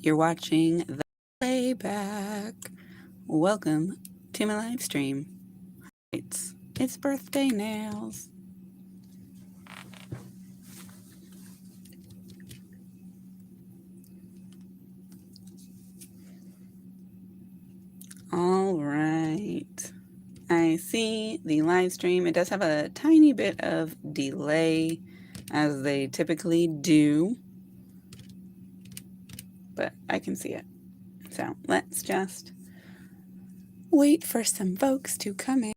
You're watching the playback. Welcome to my live stream. It's birthday nails. All right. I see the live stream. It does have a tiny bit of delay, as they typically do, but I can see it. So let's just wait for some folks to come in.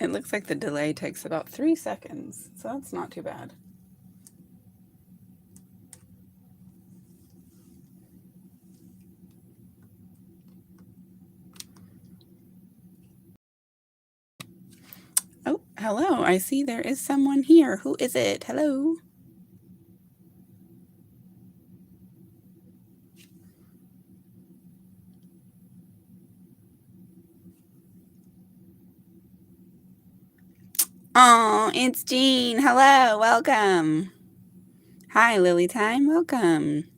It looks like the delay takes about 3 seconds, so that's not too bad. Oh, hello. I see there is someone here. Who is it? Hello. Oh, it's Jean. Hello. Welcome. Hi, Lily Time. Welcome.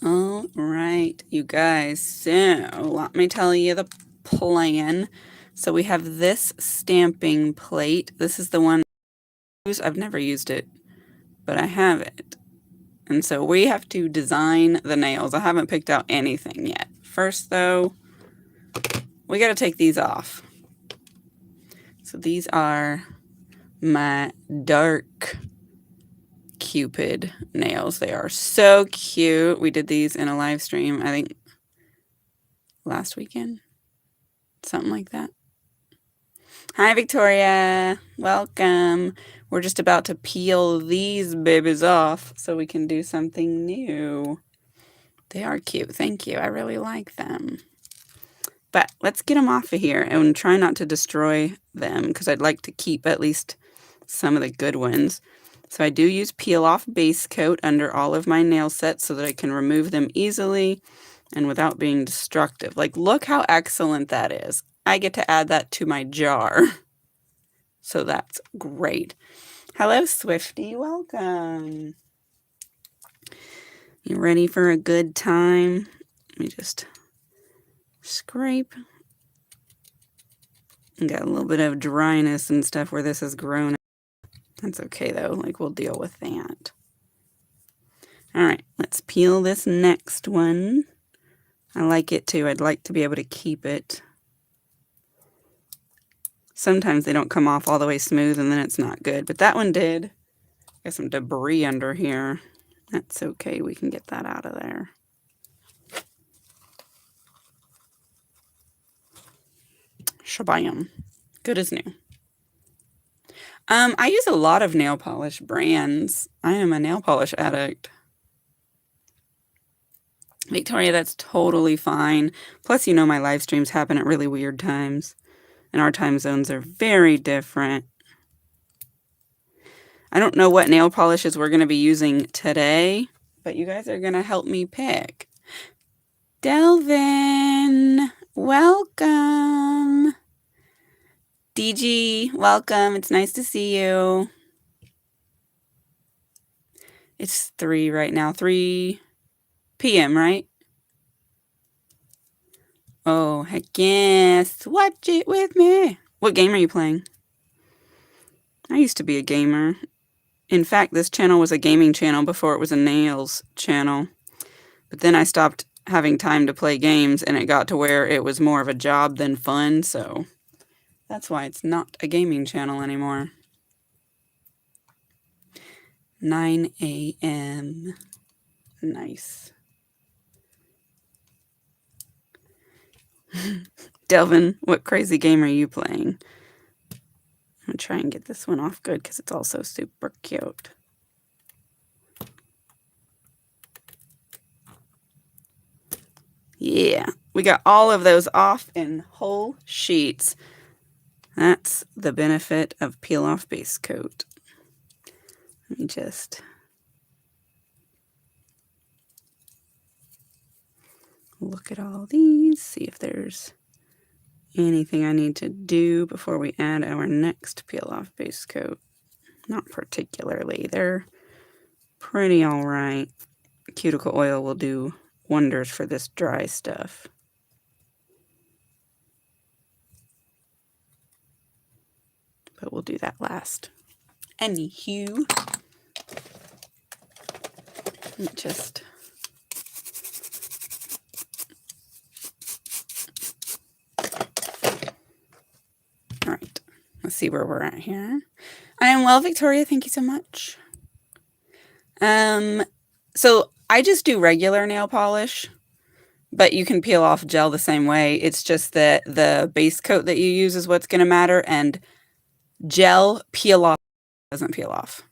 All right, you guys. So let me tell you the plan. So we have this stamping plate. This is the one I've never used it, but I have it. And so we have to design the nails. I haven't picked out anything yet. First, though, we got to take these off. So these are my dark Cupid nails. They are so cute. We did these in a live stream, I think last weekend, something like that. Hi, Victoria. Welcome. We're just about to peel these babies off so we can do something new. They are cute. Thank you. I really like them. But let's get them off of here and try not to destroy them, because I'd like to keep at least some of the good ones. So I do use peel off base coat under all of my nail sets so that I can remove them easily and without being destructive. Like, look how excellent that is. I get to add that to my jar. So that's great. Hello, Swifty. Welcome. You ready for a good time? Let me just scrape. Got a little bit of dryness and stuff where this has grown. That's okay, though. Like, we'll deal with that. All right, let's peel this next one. I like it, too. I'd like to be able to keep it. Sometimes they don't come off all the way smooth, and then it's not good. But that one did. Got some debris under here. That's okay. We can get that out of there. Shabam. Good as new. I use a lot of nail polish brands. I am a nail polish addict. Victoria, that's totally fine. Plus, you know, my live streams happen at really weird times, and our time zones are very different. I don't know what nail polishes we're going to be using today, but you guys are going to help me pick. Delvin, welcome. DG, welcome. It's nice to see you. It's 3 right now. 3 p.m., right? Oh, heck yes. Watch it with me. What game are you playing? I used to be a gamer. In fact, this channel was a gaming channel before it was a nails channel. But then I stopped having time to play games, and it got to where it was more of a job than fun, so that's why it's not a gaming channel anymore. 9 a.m. Nice. Delvin, what crazy game are you playing? I'm going to try and get this one off good because it's also super cute. Yeah, we got all of those off in whole sheets. That's the benefit of peel-off base coat. Let me just look at all these, see if there's anything I need to do before we add our next peel-off base coat. Not particularly. They're pretty all right. Cuticle oil will do wonders for this dry stuff. But we'll do that last. Anywho, just all right. Let's see where we're at here. I am well, Victoria. Thank you so much. So I just do regular nail polish, but you can peel off gel the same way. It's just that the base coat that you use is what's going to matter, and gel peel off doesn't peel off.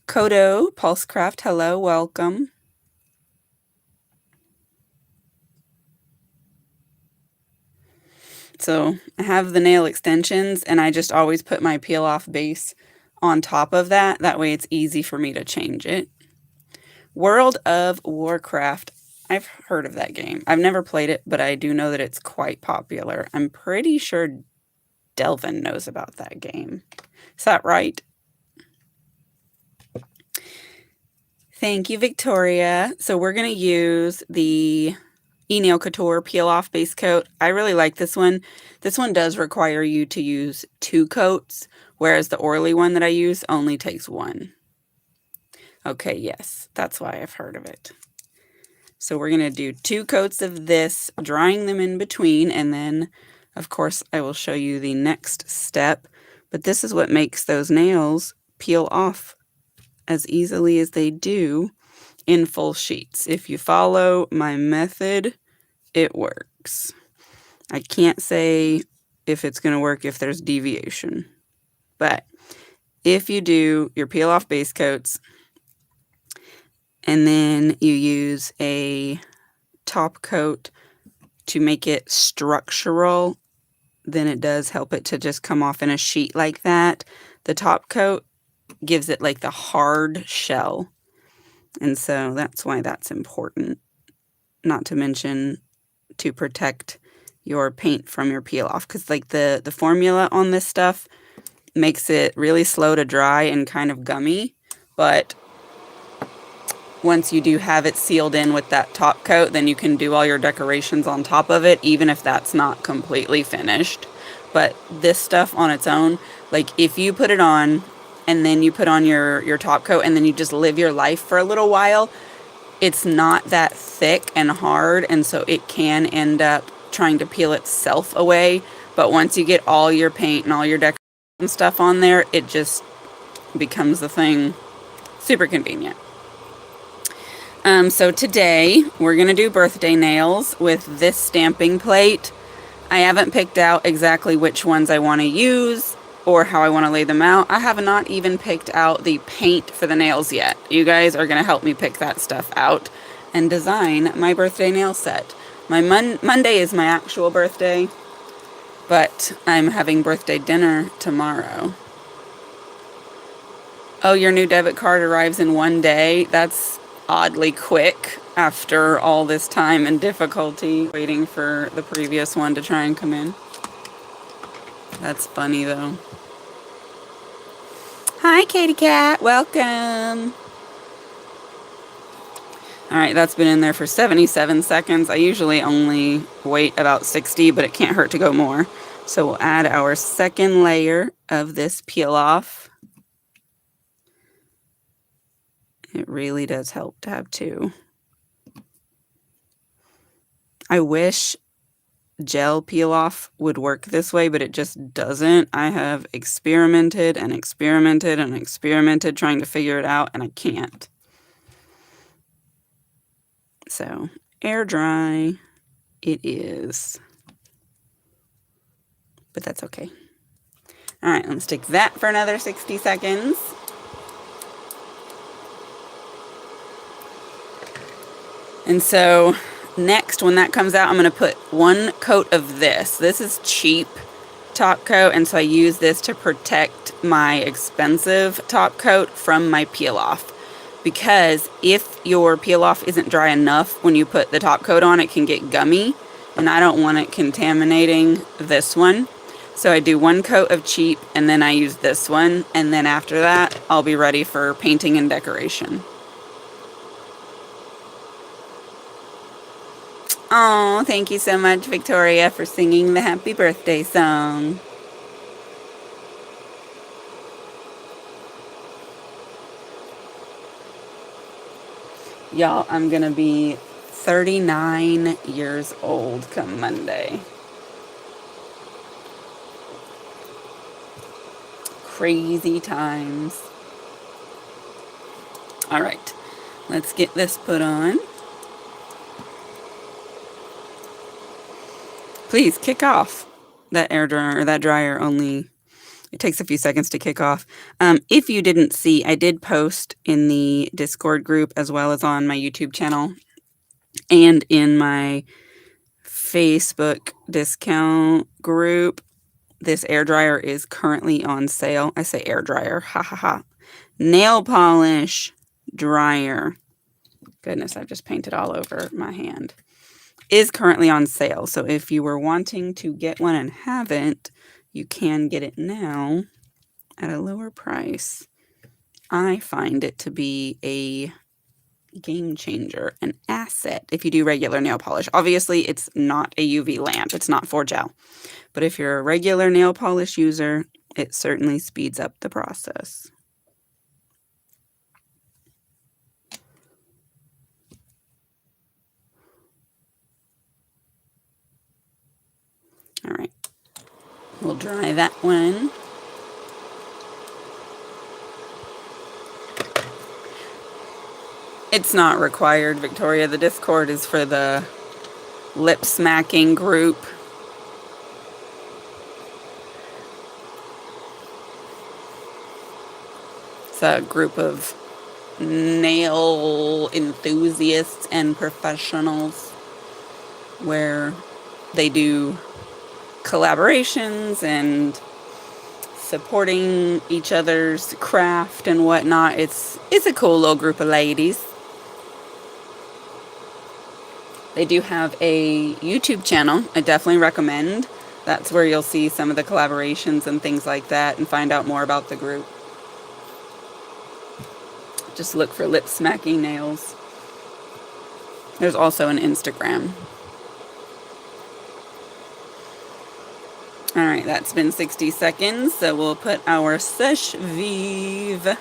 Kodo, Pulsecraft, hello, welcome. So I have the nail extensions, and I just always put my peel off base on top of that. That way it's easy for me to change it. World of Warcraft. I've heard of that game. I've never played it, but I do know that it's quite popular. I'm pretty sure Delvin knows about that game. Is that right? Thank you, Victoria. So we're going to use the E-Nail Couture Peel Off Base Coat. I really like this one. This one does require you to use 2 coats, whereas the Orly one that I use only takes 1. Okay, yes, that's why I've heard of it. So we're going to do 2 coats of this, drying them in between, and then, of course, I will show you the next step. But this is what makes those nails peel off as easily as they do in full sheets. If you follow my method, it works. I can't say if it's going to work if there's deviation. But if you do your peel off base coats, and then you use a top coat to make it structural, then it does help it to just come off in a sheet like that. The top coat gives it like the hard shell. And so that's why that's important. Not to mention to protect your paint from your peel off, because like the formula on this stuff makes it really slow to dry and kind of gummy. But once you do have it sealed in with that top coat, then you can do all your decorations on top of it, even if that's not completely finished. But this stuff on its own, like if you put it on and then you put on your top coat and then you just live your life for a little while, it's not that thick and hard, and so it can end up trying to peel itself away. But once you get all your paint and all your decoration stuff on there, it just becomes the thing. Super convenient. So today we're going to do birthday nails with this stamping plate. I haven't picked out exactly which ones I want to use or how I want to lay them out. I have not even picked out the paint for the nails yet. You guys are going to help me pick that stuff out and design my birthday nail set. My Monday is my actual birthday, but I'm having birthday dinner tomorrow. Oh, your new debit card arrives in 1 day? That's oddly quick after all this time and difficulty waiting for the previous one to try and come in. That's funny though. Hi, Katie Cat. Welcome. All right, that's been in there for 77 seconds. I usually only wait about 60, but it can't hurt to go more. So we'll add our second layer of this peel off. It really does help to have two. I wish gel peel off would work this way, but it just doesn't. I have experimented and experimented and experimented trying to figure it out, and I can't. So air dry it is, but that's okay. All right, let's stick that for another 60 seconds. And so next, when that comes out, I'm going to put one coat of this. This is cheap top coat, and so I use this to protect my expensive top coat from my peel off. Because if your peel off isn't dry enough when you put the top coat on, it can get gummy, and I don't want it contaminating this one. So I do one coat of cheap, and then I use this one, and then after that, I'll be ready for painting and decoration. Oh, thank you so much, Victoria, for singing the happy birthday song. Y'all, I'm going to be 39 years old come Monday. Crazy times. All right, let's get this put on. Please kick off that air dryer, or that dryer only. It takes a few seconds to kick off. If you didn't see, I did post in the Discord group as well as on my YouTube channel and in my Facebook discount group. This air dryer is currently on sale. I say air dryer, ha ha ha. Nail polish dryer. Goodness, I've just painted all over my hand. Is currently on sale. So if you were wanting to get one and haven't, you can get it now at a lower price. I find it to be a game changer, an asset if you do regular nail polish. Obviously, it's not a UV lamp. It's not for gel. But if you're a regular nail polish user, it certainly speeds up the process. All right. We'll dry that one. It's not required, Victoria. The Discord is for the lip smacking group. It's a group of nail enthusiasts and professionals where they do collaborations and supporting each other's craft and whatnot. It's a cool little group of ladies. They do have a YouTube channel. I definitely recommend. That's where you'll see some of the collaborations and things like that and find out more about the group. Just look for Lip Smacking Nails. There's also an Instagram. All right, that's been 60 seconds, so we'll put our Sèche Vive.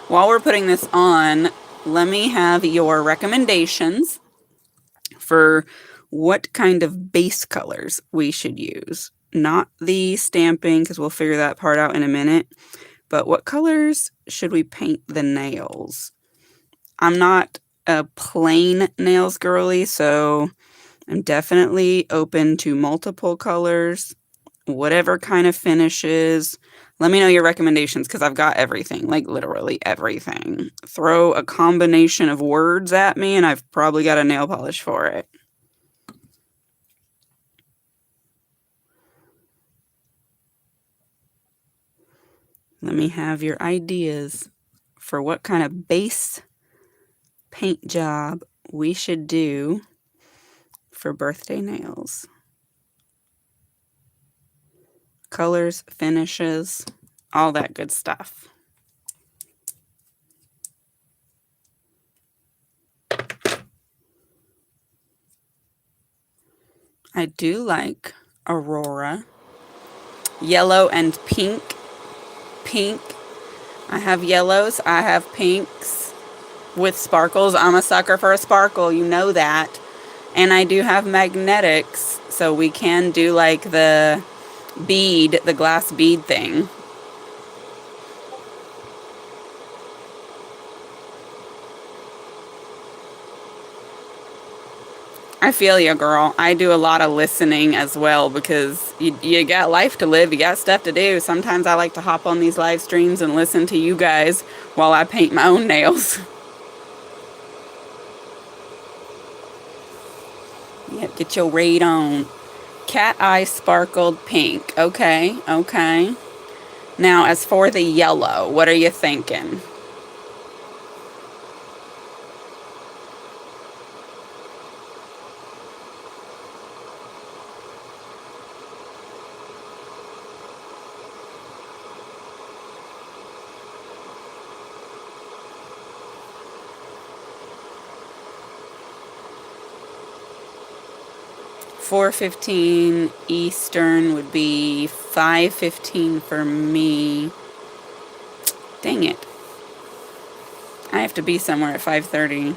While we're putting this on, let me have your recommendations for what kind of base colors we should use. Not the stamping, because we'll figure that part out in a minute, but what colors should we paint the nails? I'm not a plain nails girly, so I'm definitely open to multiple colors, whatever kind of finishes. Let me know your recommendations, because I've got everything, like literally everything. Throw a combination of words at me, and I've probably got a nail polish for it. Let me have your ideas for what kind of base paint job we should do for birthday nails. Colors, finishes, all that good stuff. I do like Aurora. Yellow and pink. Pink. I have yellows. I have pinks with sparkles. I'm a sucker for a sparkle. You know that. And I do have magnetics. So we can do like the bead, the glass bead thing. I feel you, girl. I do a lot of listening as well because you got life to live. You got stuff to do. Sometimes I like to hop on these live streams and listen to you guys while I paint my own nails. Yep, get your raid on. Cat eye sparkled pink. Okay, okay. Now, as for the yellow, what are you thinking? $4:15 Eastern would be $5:15 for me. Dang it. I have to be somewhere at 5:30.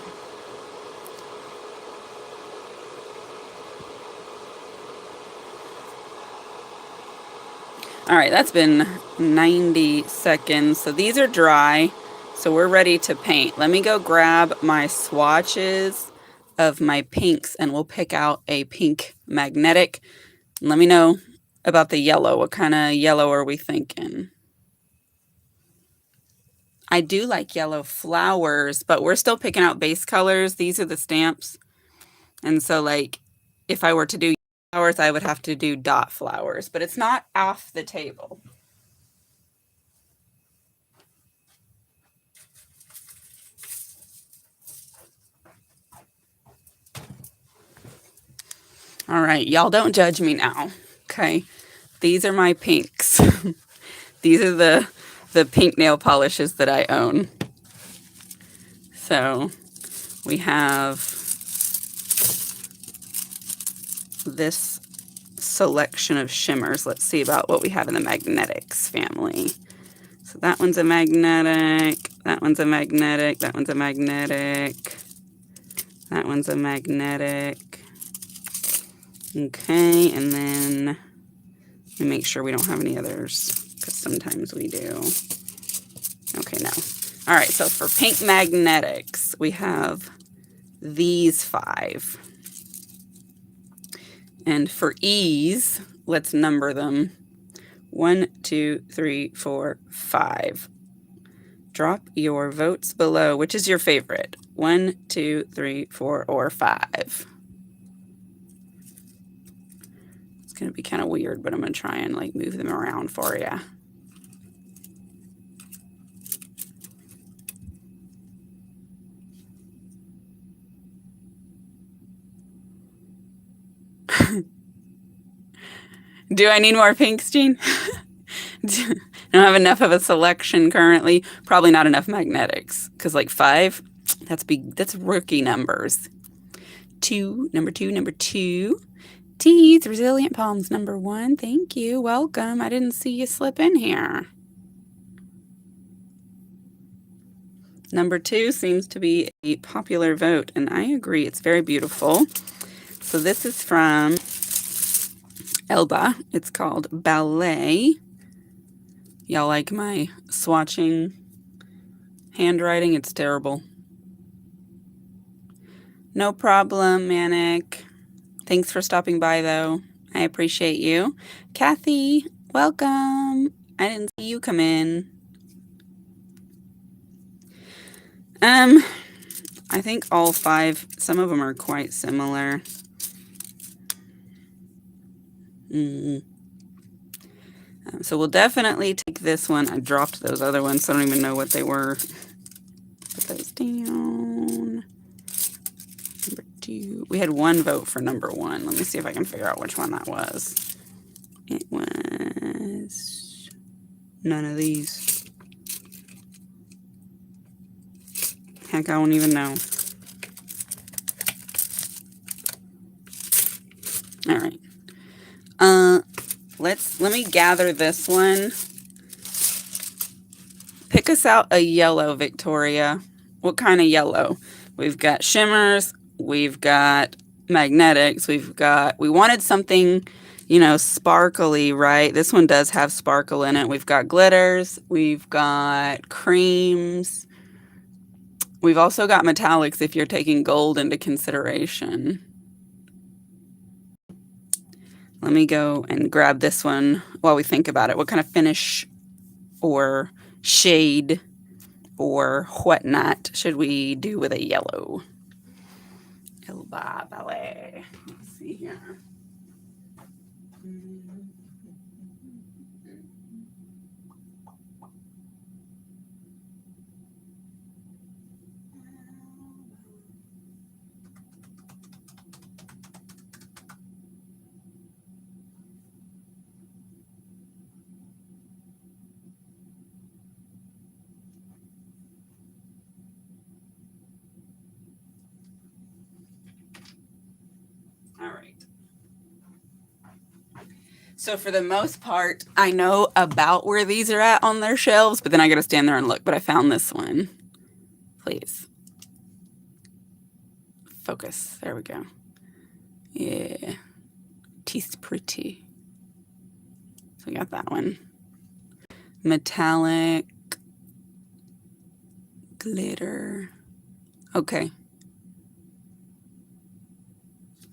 All right, that's been 90 seconds. So these are dry. So we're ready to paint. Let me go grab my swatches of my pinks and we'll pick out a pink magnetic. Let me know about the yellow. What kind of yellow are we thinking? I do like yellow flowers, but we're still picking out base colors. These are the stamps. And so like if I were to do flowers, I would have to do dot flowers, but it's not off the table. All right, y'all don't judge me now. Okay. These are my pinks. These are the pink nail polishes that I own. So we have this selection of shimmers. Let's see about what we have in the magnetics family. So that one's a magnetic, that one's a magnetic, that one's a magnetic, that one's a magnetic. Okay, and then let me make sure we don't have any others because sometimes we do. Okay, no. All right, so for pink magnetics, we have these 5. And for ease, let's number them. 1, 2, 3, 4, 5. Drop your votes below. Which is your favorite? 1, 2, 3, 4, or 5? It's going to be kind of weird, but I'm going to try and like move them around for you. Do I need more pinks, Jean? I don't have enough of a selection currently. Probably not enough magnetics. Because like 5, that's rookie numbers. 2, number 2. Teeth, Resilient Palms, number 1. Thank you. Welcome. I didn't see you slip in here. Number 2 seems to be a popular vote, and I agree. It's very beautiful. So this is from Elba. It's called Ballet. Y'all like my swatching handwriting? It's terrible. No problem, Manic. Thanks for stopping by, though. I appreciate you. Kathy, welcome. I didn't see you come in. I think all 5, some of them are quite similar. So we'll definitely take this one. I dropped those other ones, so I don't even know what they were. Put those down. Number 2. We had 1 vote for number 1. Let me see if I can figure out which one that was. It was none of these. Heck, I don't even know. All right. Let me gather this one. Pick us out a yellow, Victoria. What kind of yellow? We've got shimmers, we've got magnetics, we wanted something, sparkly, right? This one does have sparkle in it. We've got glitters, we've got creams. We've also got metallics if you're taking gold into consideration. Let me go and grab this one while we think about it. What kind of finish or shade or whatnot should we do with a yellow? Let's see here. All right. So for the most part, I know about where these are at on their shelves, but then I got to stand there and look. But I found this one. Please. Focus. There we go. Yeah. Teeth pretty. So we got that one. Metallic. Glitter. Okay.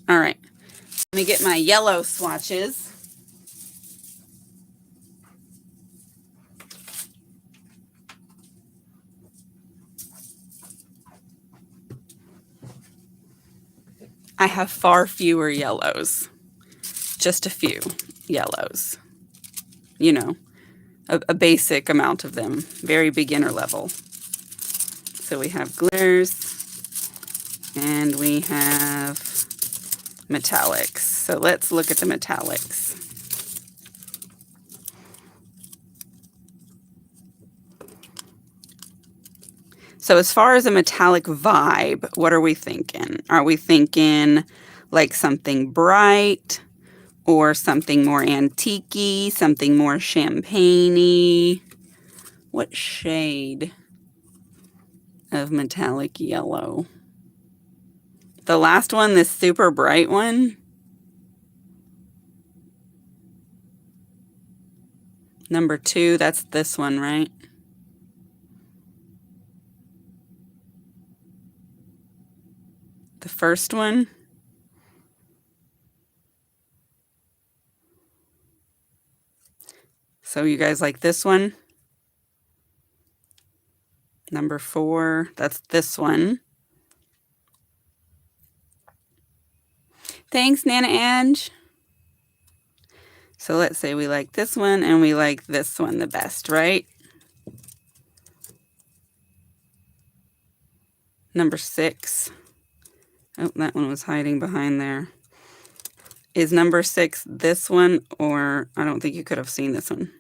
All right. Let me get my yellow swatches. I have far fewer yellows. Just a few yellows. You know, a basic amount of them. Very beginner level. So we have glitters and we have metallics. So let's look at the metallics. So as far as a metallic vibe, what are we thinking? Are we thinking like something bright or something more antique-y, something more champagne-y? What shade of metallic yellow? The last one, this super bright one. Number 2, that's this one, right? The first one. So you guys like this one? Number 4, that's this one. Thanks, Nana Ange. So let's say we like this one and we like this one the best, right? Number 6. Oh, that one was hiding behind there. Is number 6 this one, or I don't think you could have seen this one.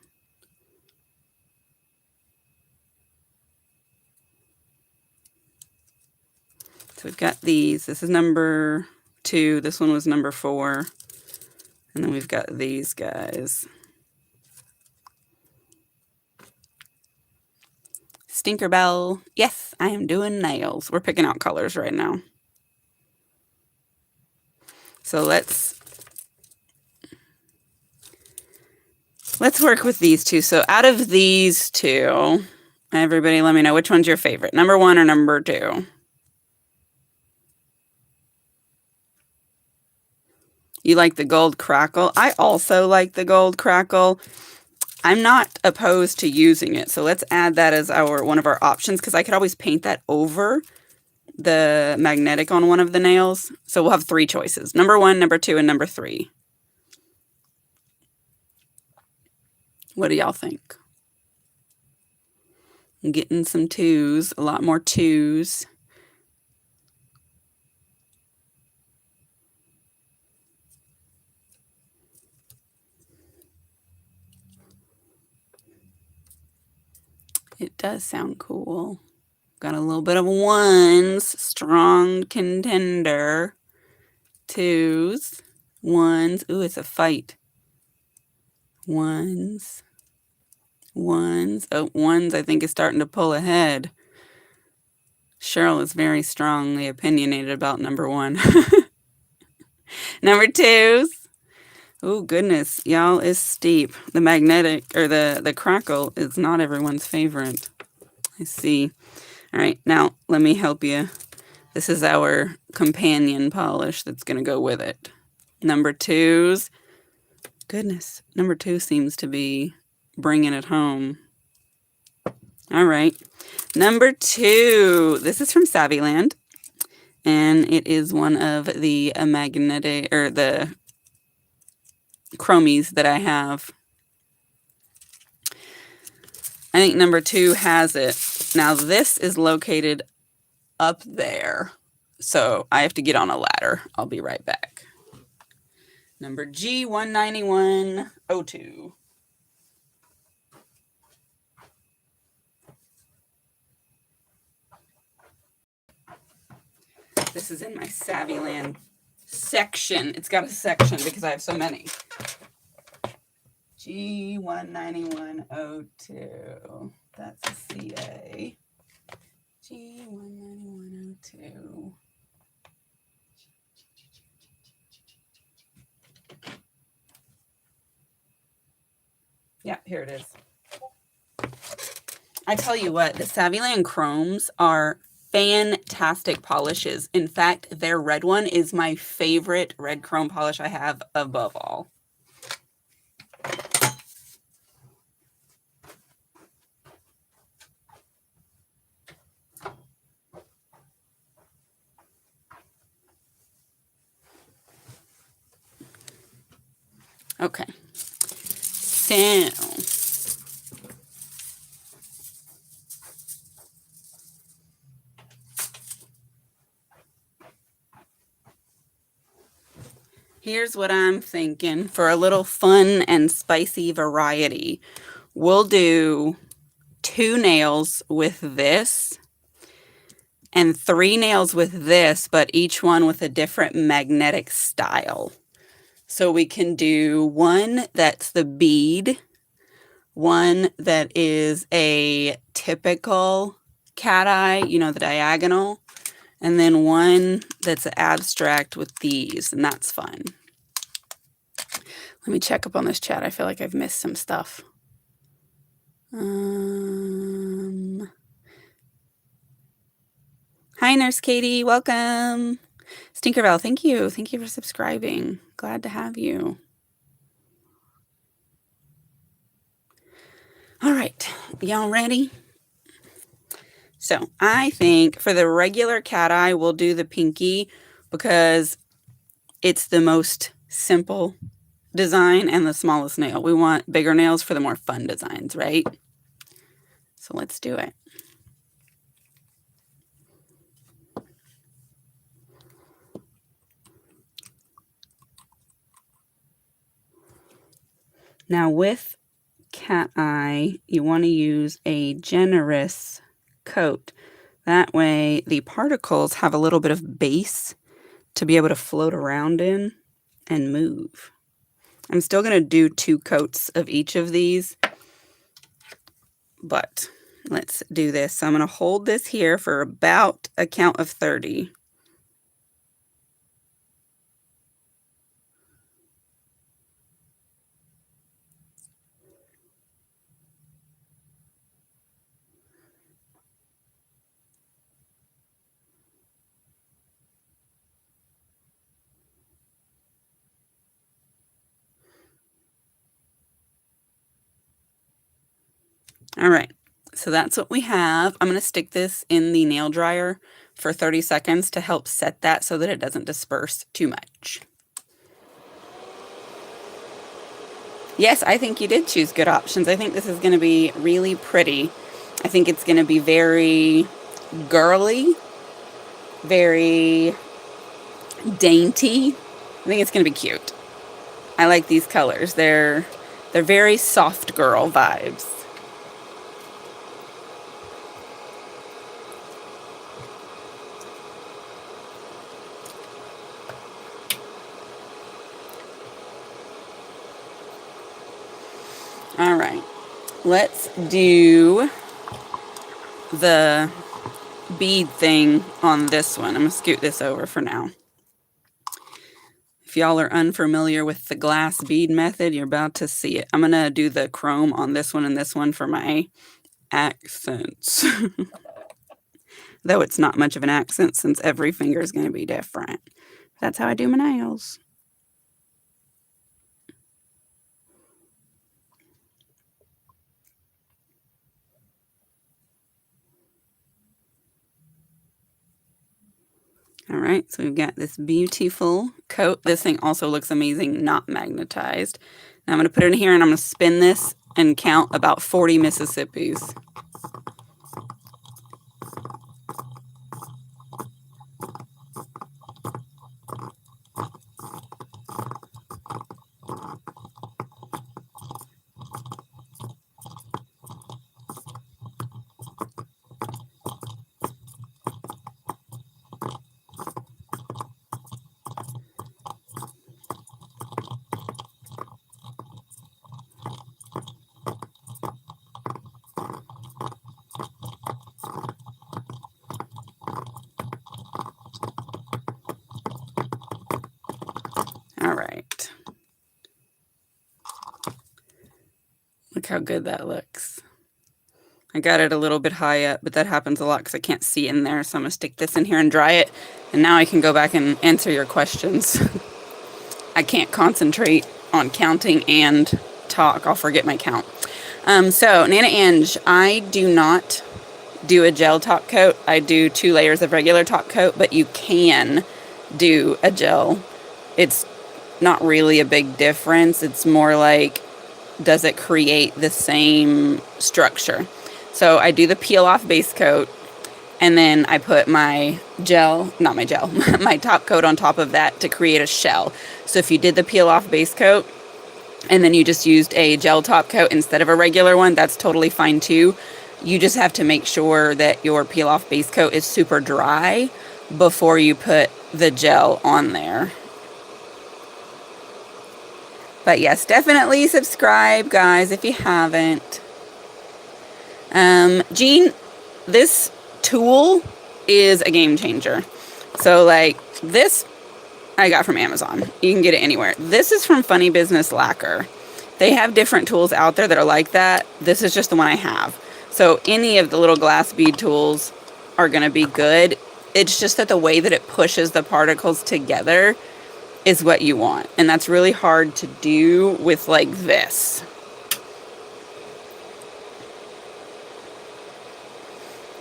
So we've got these. This is number 2. This one was number 4. And then we've got these guys. Stinkerbell. Yes, I am doing nails. We're picking out colors right now. So let's work with these two. So out of these two, everybody let me know which one's your favorite. Number 1 or number 2? You like the gold crackle? I also like the gold crackle. I'm not opposed to using it. So let's add that as one of our options, because I could always paint that over the magnetic on one of the nails. So we'll have 3 choices. Number 1, number 2, and number 3. What do y'all think? I'm getting some 2s, a lot more 2s. It does sound cool. Got a little bit of 1s, strong contender. 2s. Ones. Ooh, it's a fight. Ones. Ones. Oh, ones I think is starting to pull ahead. Cheryl is very strongly opinionated about number 1. Number 2s. Oh, goodness. Y'all is steep. The magnetic, or the crackle is not everyone's favorite. I see. All right, now let me help you. This is our companion polish that's going to go with it. Number 2s. Goodness, number 2 seems to be bringing it home. All right, number 2. This is from Savvyland, and it is one of the magnetic, or the chromies that I have. I think number 2 has it. Now this is located up there, so I have to get on a ladder. I'll be right back. Number G19102. This is in my Savvyland section. It's got a section because I have so many. G19102. That's a CA. G19102. Yeah, here it is. I tell you what, the Savvyland Chromes are fantastic polishes. In fact, their red one is my favorite red chrome polish I have above all. Okay, so here's what I'm thinking for a little fun and spicy variety. We'll do 2 nails with this and 3 nails with this, but each one with a different magnetic style. So we can do one that's the bead, one that is a typical cat eye, you know, the diagonal, and then one that's abstract with these, and that's fun. Let me check up on this chat. I feel like I've missed some stuff. Hi, Nurse Katie. Welcome. Stinkerville, thank you. Thank you for subscribing. Glad to have you. All right. Y'all ready? So I think for the regular cat eye, we'll do the pinky because it's the most simple design and the smallest nail. We want bigger nails for the more fun designs, right? So let's do it. Now with cat eye, you want to use a generous coat. That way the particles have a little bit of base to be able to float around in and move. I'm still going to do 2 coats of each of these, but let's do this. So I'm going to hold this here for about a count of 30. All right, so that's what we have. I'm going to stick this in the nail dryer for 30 seconds to help set that so that it doesn't disperse too much. Yes, I think you did choose good options. I think this is going to be really pretty. I think it's going to be very girly, very dainty. I think it's going to be cute. I like these colors. They're very soft girl vibes. let's do the bead thing on this one. I'm going to scoot this over for now. If y'all are unfamiliar with the glass bead method, you're about to see it. I'm going to do the chrome on this one and this one for my accents. Though it's not much of an accent since every finger is going to be different. That's how I do my nails. All right, so we've got this beautiful coat. This thing also looks amazing, not magnetized. Now I'm going to put it in here and I'm going to spin this and count about 40 Mississippis. All right. Look how good that looks. I got it a little bit high up, but that happens a lot because I can't see in there. So I'm going to stick this in here and dry it. And now I can go back and answer your questions. I can't concentrate on counting and talk. I'll forget my count. So Nana Ange, I do not do a gel top coat. I do 2 layers of regular top coat, but you can do a gel. It's not really a big difference. It's more like, does it create the same structure? So I do the peel off base coat and then I put my gel, not my gel, my top coat on top of that to create a shell. So if you did the peel off base coat and then you just used a gel top coat instead of a regular one, that's totally fine too. You just have to make sure that your peel off base coat is super dry before you put the gel on there. But yes, definitely subscribe, guys, if you haven't. Jean, this tool is a game changer. So like this I got from Amazon. You can get it anywhere. This is from Funny Business Lacquer. They have different tools out there that are like that. This is just the one I have. So any of the little glass bead tools are going to be good. It's just that the way that it pushes the particles together is what you want. And that's really hard to do with like this.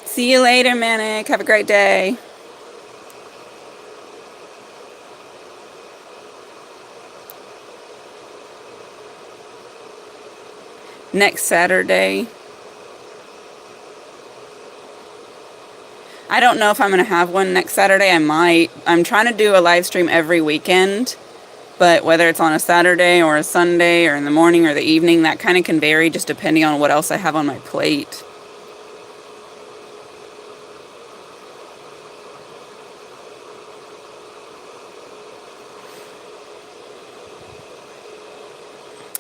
See you later, Manic. Have a great day. Next Saturday. I don't know if I'm going to have one next Saturday. I might. I'm trying to do a live stream every weekend, but whether it's on a Saturday or a Sunday or in the morning or the evening, that kind of can vary just depending on what else I have on my plate.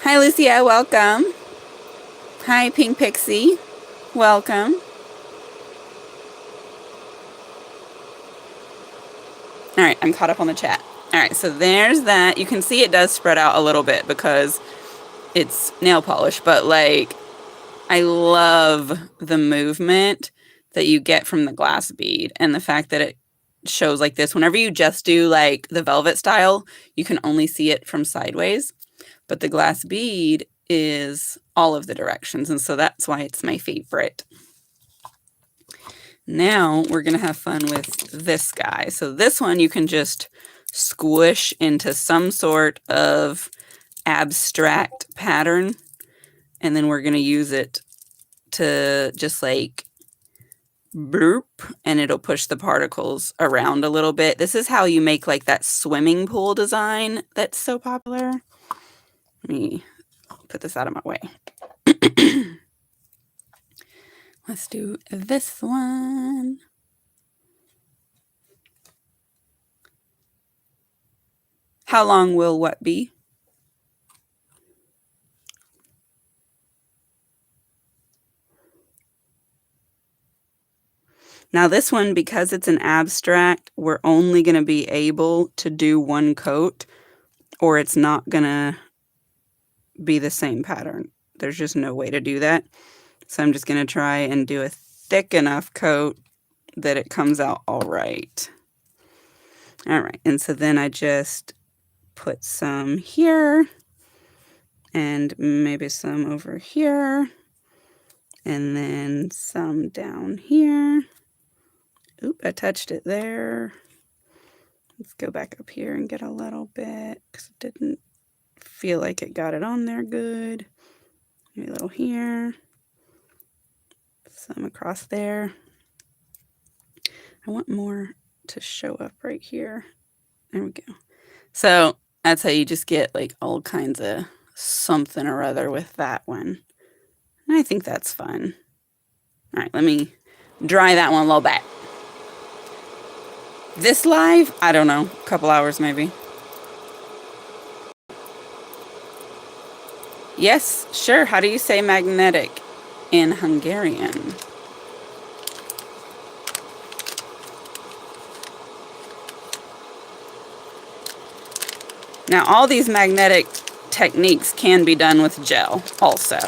Hi, Lucia. Welcome. Hi, Pink Pixie. Welcome. All right, I'm caught up on the chat. All right, so there's that. You can see it does spread out a little bit because it's nail polish, but like I love the movement that you get from the glass bead and the fact that it shows like this. Whenever you just do like the velvet style, you can only see it from sideways, but the glass bead is all of the directions, and so that's why it's my favorite. Now we're going to have fun with this guy. So this one you can just squish into some sort of abstract pattern, and then we're going to use it to just like bloop, and it'll push the particles around a little bit. This is how you make like that swimming pool design that's so popular. Let me put this out of my way. Let's do this one. How long will what be? 'Cause Now this one, because it's an abstract, we're only going to be able to do one coat, or it's not going to be the same pattern. There's just no way to do that. So I'm just going to try and do a thick enough coat that it comes out all right. All right, and so then I just put some here and maybe some over here and then some down here. Oop, I touched it there. Let's go back up here and get a little bit because it didn't feel like it got it on there good. Maybe a little here, some across there. I want more to show up right here. There we go. So that's how you just get like all kinds of something or other with that one. And I think that's fun. All right, let me dry that one a little bit. This live, I don't know, a couple hours maybe. Yes, sure. How do you say magnetic in Hungarian? Now, all these magnetic techniques can be done with gel also.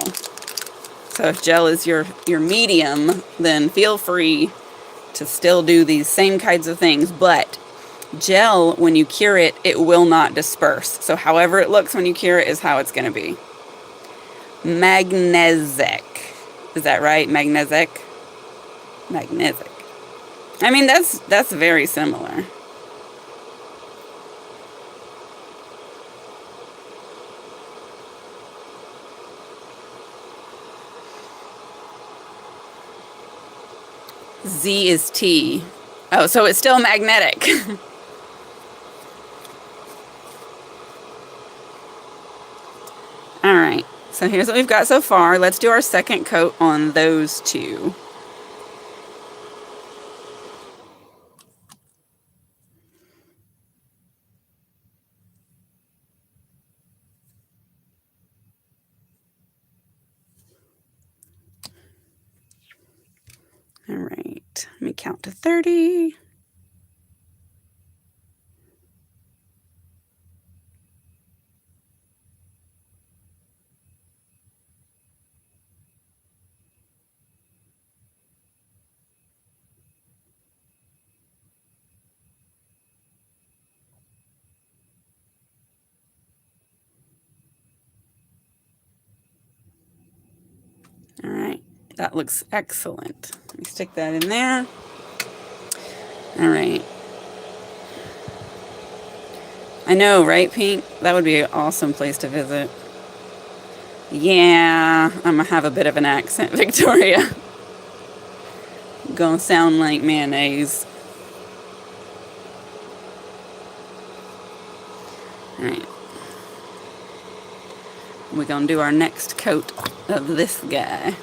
So if gel is your medium, then feel free to still do these same kinds of things. But gel, when you cure it, it will not disperse. So however it looks when you cure it is how it's going to be. Magnesic. Is that right? Magnesic? Magnesic. I mean, that's very similar. Z is T. Oh, so it's still magnetic. All right. So here's what we've got so far. Let's do our second coat on those two. All right. Let me count to 30. All right, that looks excellent. Let me stick that in there. All right. I know, right, Pink? That would be an awesome place to visit. Yeah, I'm gonna have a bit of an accent, Victoria. Gonna sound like mayonnaise. All right. We're gonna do our next coat of this guy.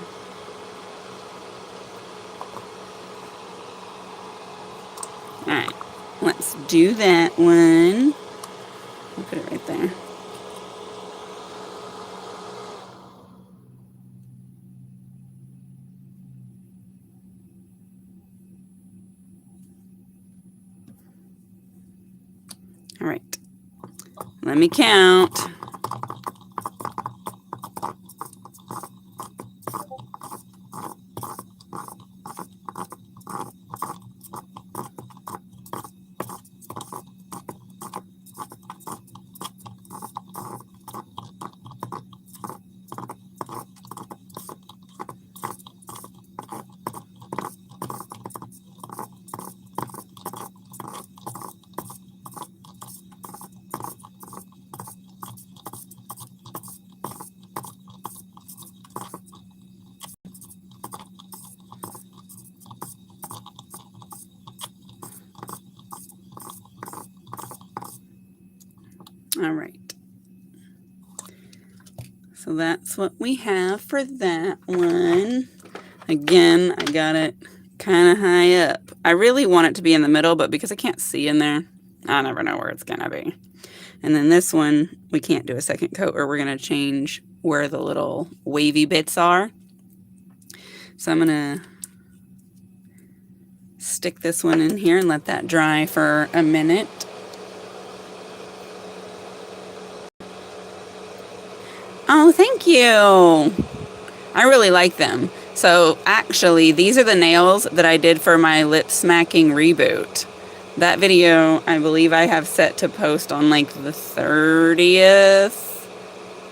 All right, let's do that one. I'll put it right there. All right, let me count. All right. So that's what we have for that one. Again, I got it kind of high up. I really want it to be in the middle, but because I can't see in there, I never know where it's going to be. And then this one, we can't do a second coat or we're going to change where the little wavy bits are. So I'm going to stick this one in here and let that dry for a minute. Oh, thank you. I really like them. So actually, these are the nails that I did for my lip smacking reboot. That video, I believe I have set to post on like the 30th,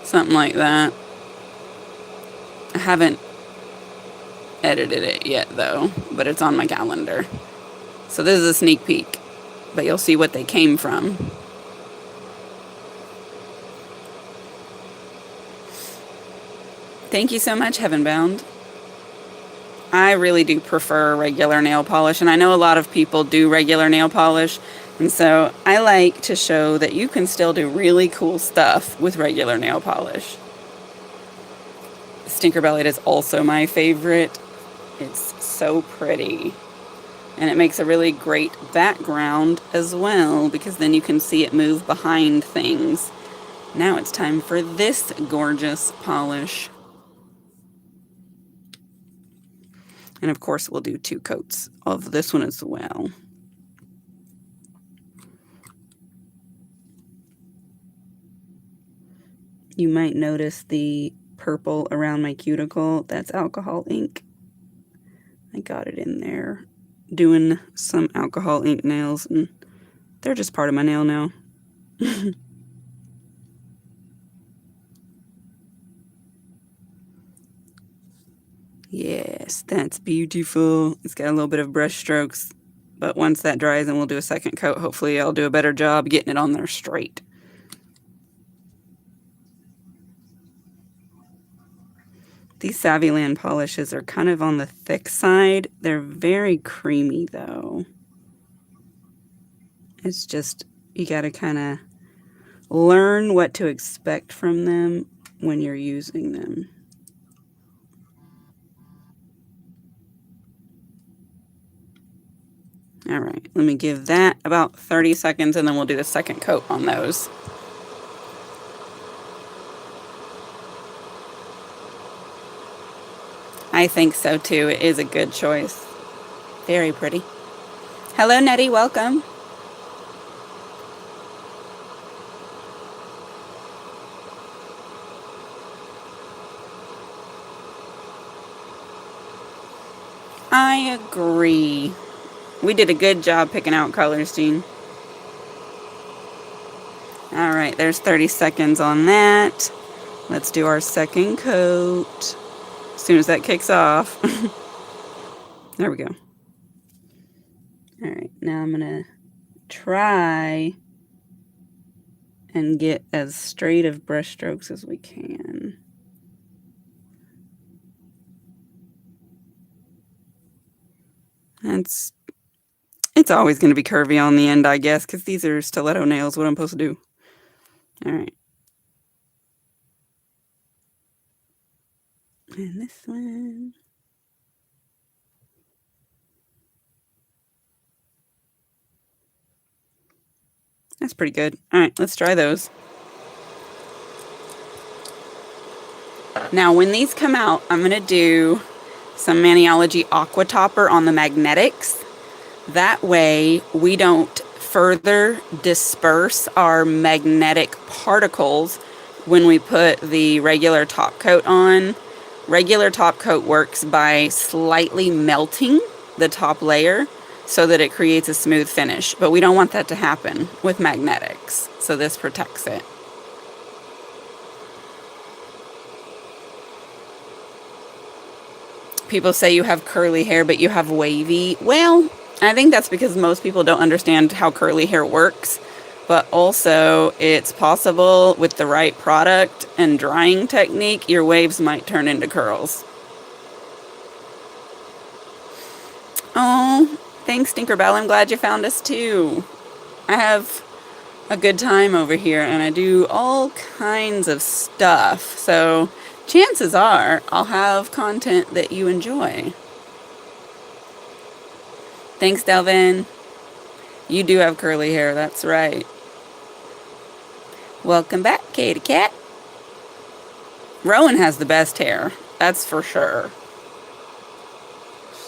something like that. I haven't edited it yet though, but it's on my calendar. So this is a sneak peek, but you'll see what they came from. Thank you so much, Heavenbound. I really do prefer regular nail polish, and I know a lot of people do regular nail polish, and so I like to show that you can still do really cool stuff with regular nail polish. Stinkerbellied is also my favorite. It's so pretty. And it makes a really great background as well, because then you can see it move behind things. Now it's time for this gorgeous polish. And of course, we'll do 2 coats of this one as well. You might notice the purple around my cuticle. That's alcohol ink. I got it in there doing some alcohol ink nails, and they're just part of my nail now. Yes, that's beautiful. It's got a little bit of brush strokes, but once that dries and we'll do a second coat, hopefully I'll do a better job getting it on there straight. These Savvyland polishes are kind of on the thick side. They're very creamy though. It's just, you gotta kind of learn what to expect from them when you're using them. All right, let me give that about 30 seconds and then we'll do the second coat on those. I think so too. It is a good choice. Very pretty. Hello, Nettie. Welcome. I agree. We did a good job picking out colors, Jean. All right, there's 30 seconds on that. Let's do our second coat. As soon as that kicks off. There we go. All right, now I'm gonna try and get as straight of brush strokes as we can. It's always going to be curvy on the end, I guess, because these are stiletto nails. What I'm supposed to do. All right. And this one. That's pretty good. All right, let's try those. Now, when these come out, I'm going to do some Maniology Aqua Topper on the magnetics. That way, we don't further disperse our magnetic particles when we put the regular top coat on. Regular top coat works by slightly melting the top layer so that it creates a smooth finish, but we don't want that to happen with magnetics, so this protects it. People say you have curly hair, but you have wavy. Well, I think that's because most people don't understand how curly hair works, but also it's possible with the right product and drying technique, your waves might turn into curls. Oh, thanks, Tinkerbell. I'm glad you found us too. I have a good time over here and I do all kinds of stuff, so chances are I'll have content that you enjoy. Thanks, Delvin. You do have curly hair, that's right. Welcome back, Katie Cat. Rowan has the best hair, that's for sure.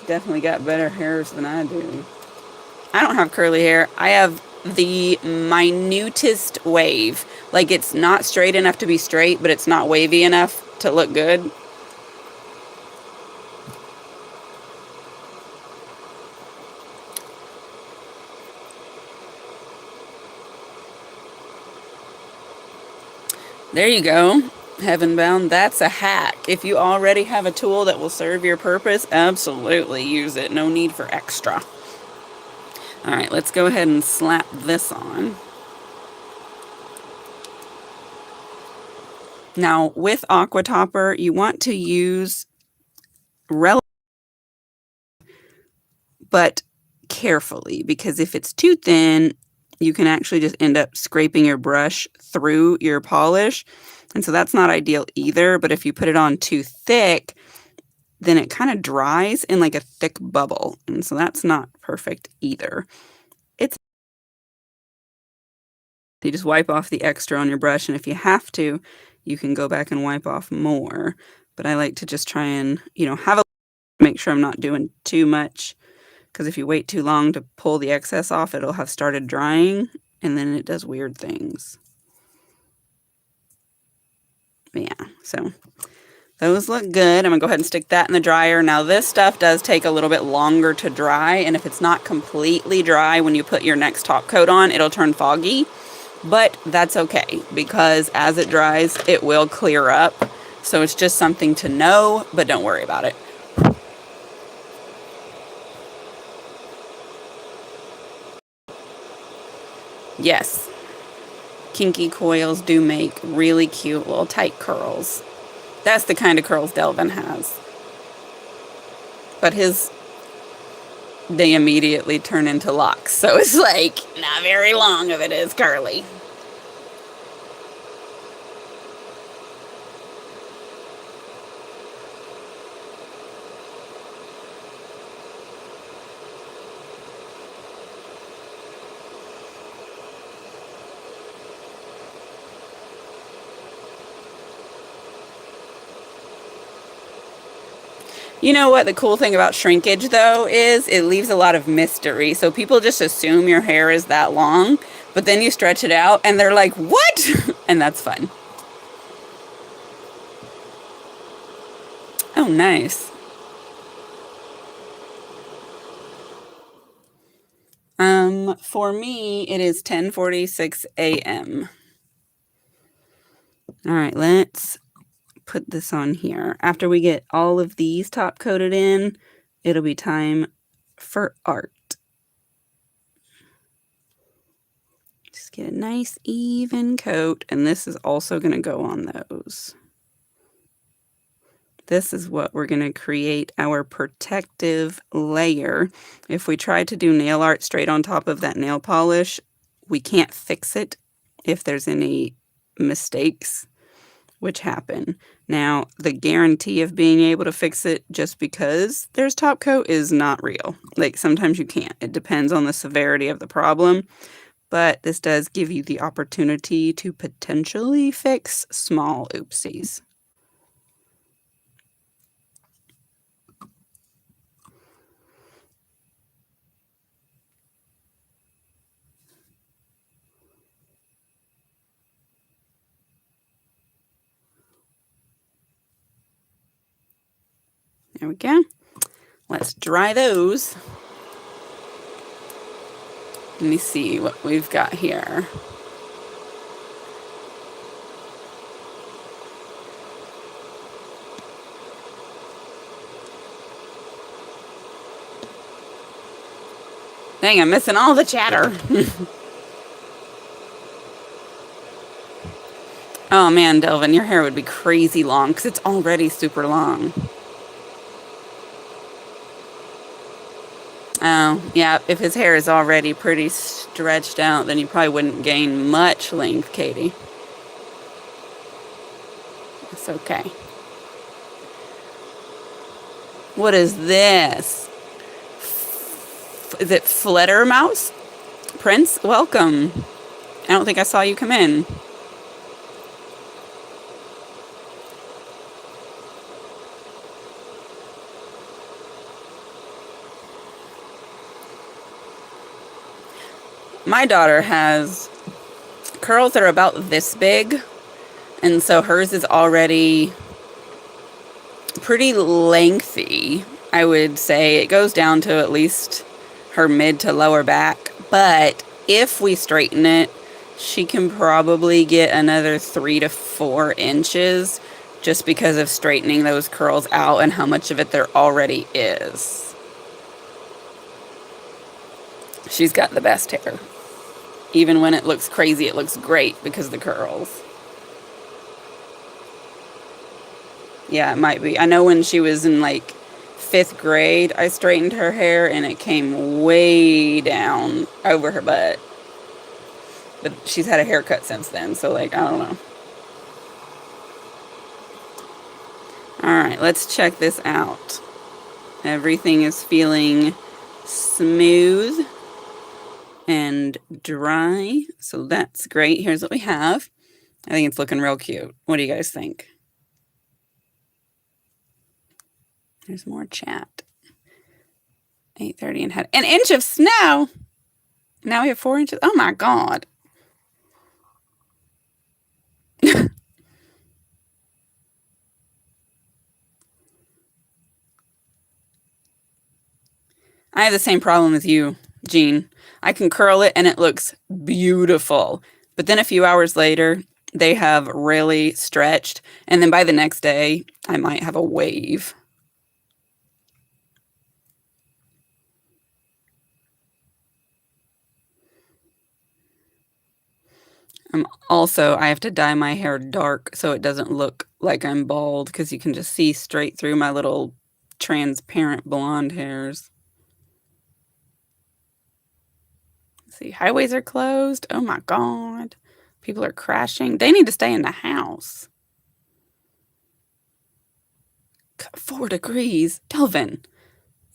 definitely got better hairs than I do. I don't have curly hair. I have the minutest wave. Like, it's not straight enough to be straight, but it's not wavy enough to look good. There you go. Heavenbound, that's a hack. If you already have a tool that will serve your purpose, absolutely use it. No need for extra. All right, let's go ahead and slap this on. Now, with Aqua Topper, you want to use but carefully, because if it's too thin, you can actually just end up scraping your brush through your polish. And so that's not ideal either. But if you put it on too thick, then it kind of dries in like a thick bubble. And so that's not perfect either. You just wipe off the extra on your brush, and if you have to, you can go back and wipe off more. But I like to just try and, make sure I'm not doing too much, because if you wait too long to pull the excess off, it'll have started drying, and then it does weird things. But yeah, so those look good. I'm going to go ahead and stick that in the dryer. Now, this stuff does take a little bit longer to dry, and if it's not completely dry when you put your next top coat on, it'll turn foggy. But that's okay, because as it dries, it will clear up. So it's just something to know, but don't worry about it. Yes, kinky coils do make really cute little tight curls. That's the kind of curls Delvin has. But they immediately turn into locks. So it's like, not very long of it is curly. You know what the cool thing about shrinkage, though, is it leaves a lot of mystery. So people just assume your hair is that long, but then you stretch it out and they're like, what? And that's fun. Oh, nice. For me, it is 10:46 a.m. All right, let's put this on here. After we get all of these top coated in, it'll be time for art. Just get a nice even coat, and this is also going to go on those. This is what we're going to create our protective layer. If we try to do nail art straight on top of that nail polish, we can't fix it if there's any mistakes, which happen. Now, the guarantee of being able to fix it just because there's top coat is not real. Like, sometimes you can't. It depends on the severity of the problem. But this does give you the opportunity to potentially fix small oopsies. There we go. Let's dry those. Let me see what we've got here. Dang, I'm missing all the chatter. Oh man, Delvin, your hair would be crazy long because it's already super long. Oh, yeah, if his hair is already pretty stretched out, then you probably wouldn't gain much length, Katie. It's okay. What is this? Is it Fledermaus? Prince, welcome. I don't think I saw you come in. my daughter has curls that are about this big, and so hers is already pretty lengthy. I would say it goes down to at least her mid to lower back, but if we straighten it, she can probably get another 3 to 4 inches just because of straightening those curls out and how much of it there already is. She's got the best hair. Even when it looks crazy, it looks great because of the curls. Yeah, it might be. I know when she was in like 5th grade, I straightened her hair and it came way down over her butt. But she's had a haircut since then, so like, I don't know. Alright, let's check this out. Everything is feeling smooth and dry, so that's great. Here's what we have. I think it's looking real cute. What do you guys think? There's more chat. 8:30 and had an inch of snow. Now we have 4 inches. Oh my God. I have the same problem as you, Jean. I can curl it and it looks beautiful. But then a few hours later, they have really stretched. And then by the next day, I might have a wave. I have to dye my hair dark so it doesn't look like I'm bald because you can just see straight through my little transparent blonde hairs. Let's see, highways are closed. Oh my God. People are crashing. They need to stay in the house. 4 degrees. Delvin.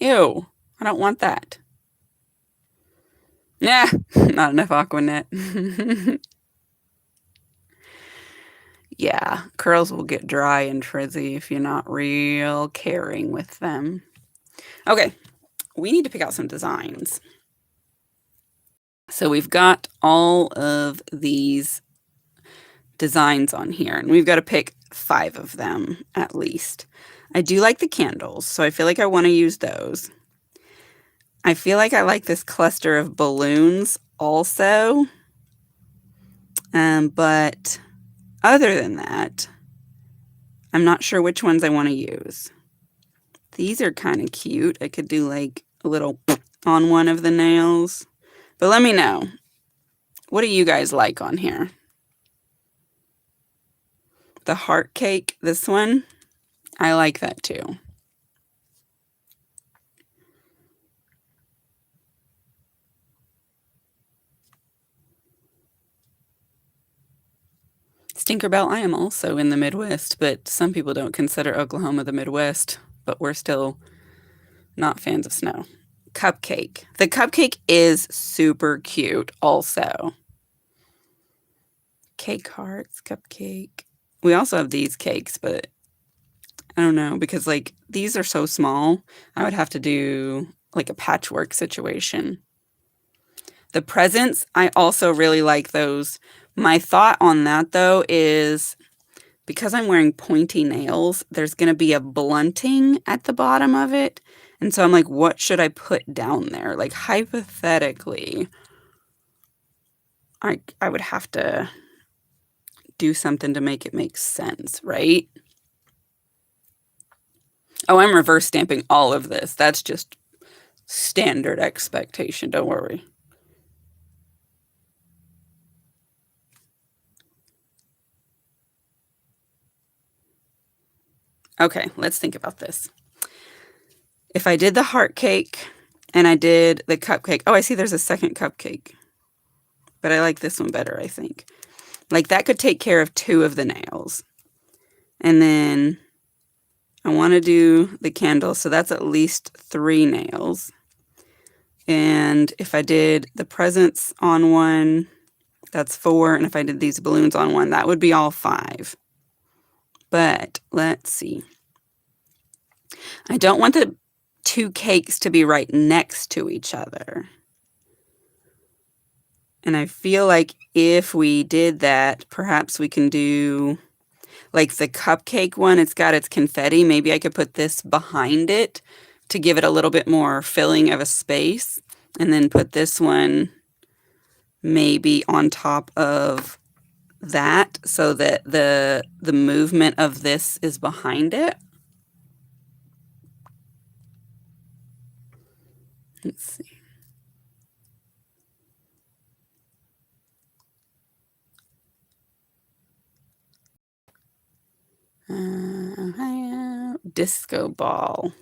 Ew. I don't want that. Nah, not enough Aquanet. Yeah, curls will get dry and frizzy if you're not real caring with them. Okay, we need to pick out some designs. So we've got all of these designs on here, and we've got to pick 5 of them at least. I do like the candles, so I feel like I want to use those. I feel like I like this cluster of balloons also, but other than that, I'm not sure which ones I want to use. These are kind of cute. I could do like a little on one of the nails. But let me know. What do you guys like on here? The heart cake, this one, I like that too. Tinkerbell, I am also in the Midwest, but some people don't consider Oklahoma the Midwest, but we're still not fans of snow. Cupcake. The cupcake is super cute also. Cake hearts, cupcake. We also have these cakes, but I don't know, because like these are so small, I would have to do like a patchwork situation. The presents, I also really like those. My thought on that though is because I'm wearing pointy nails, there's going to be a blunting at the bottom of it. And so I'm like, what should I put down there? Like hypothetically, I would have to do something to make it make sense, right? Oh, I'm reverse stamping all of this. That's just standard expectation. Don't worry. Okay, let's think about this. If I did the heart cake and I did the cupcake. Oh, I see there's a second cupcake. But I like this one better, I think. Like that could take care of 2 of the nails. And then I want to do the candle, so that's at least 3 nails. And if I did the presents on one, that's 4. And if I did these balloons on one, that would be all 5. But let's see. I don't want the 2 cakes to be right next to each other. And I feel like if we did that, perhaps we can do like the cupcake one. It's got its confetti. Maybe I could put this behind it to give it a little bit more filling of a space. And then put this one maybe on top of that so that the movement of this is behind it. Let's see. Disco ball.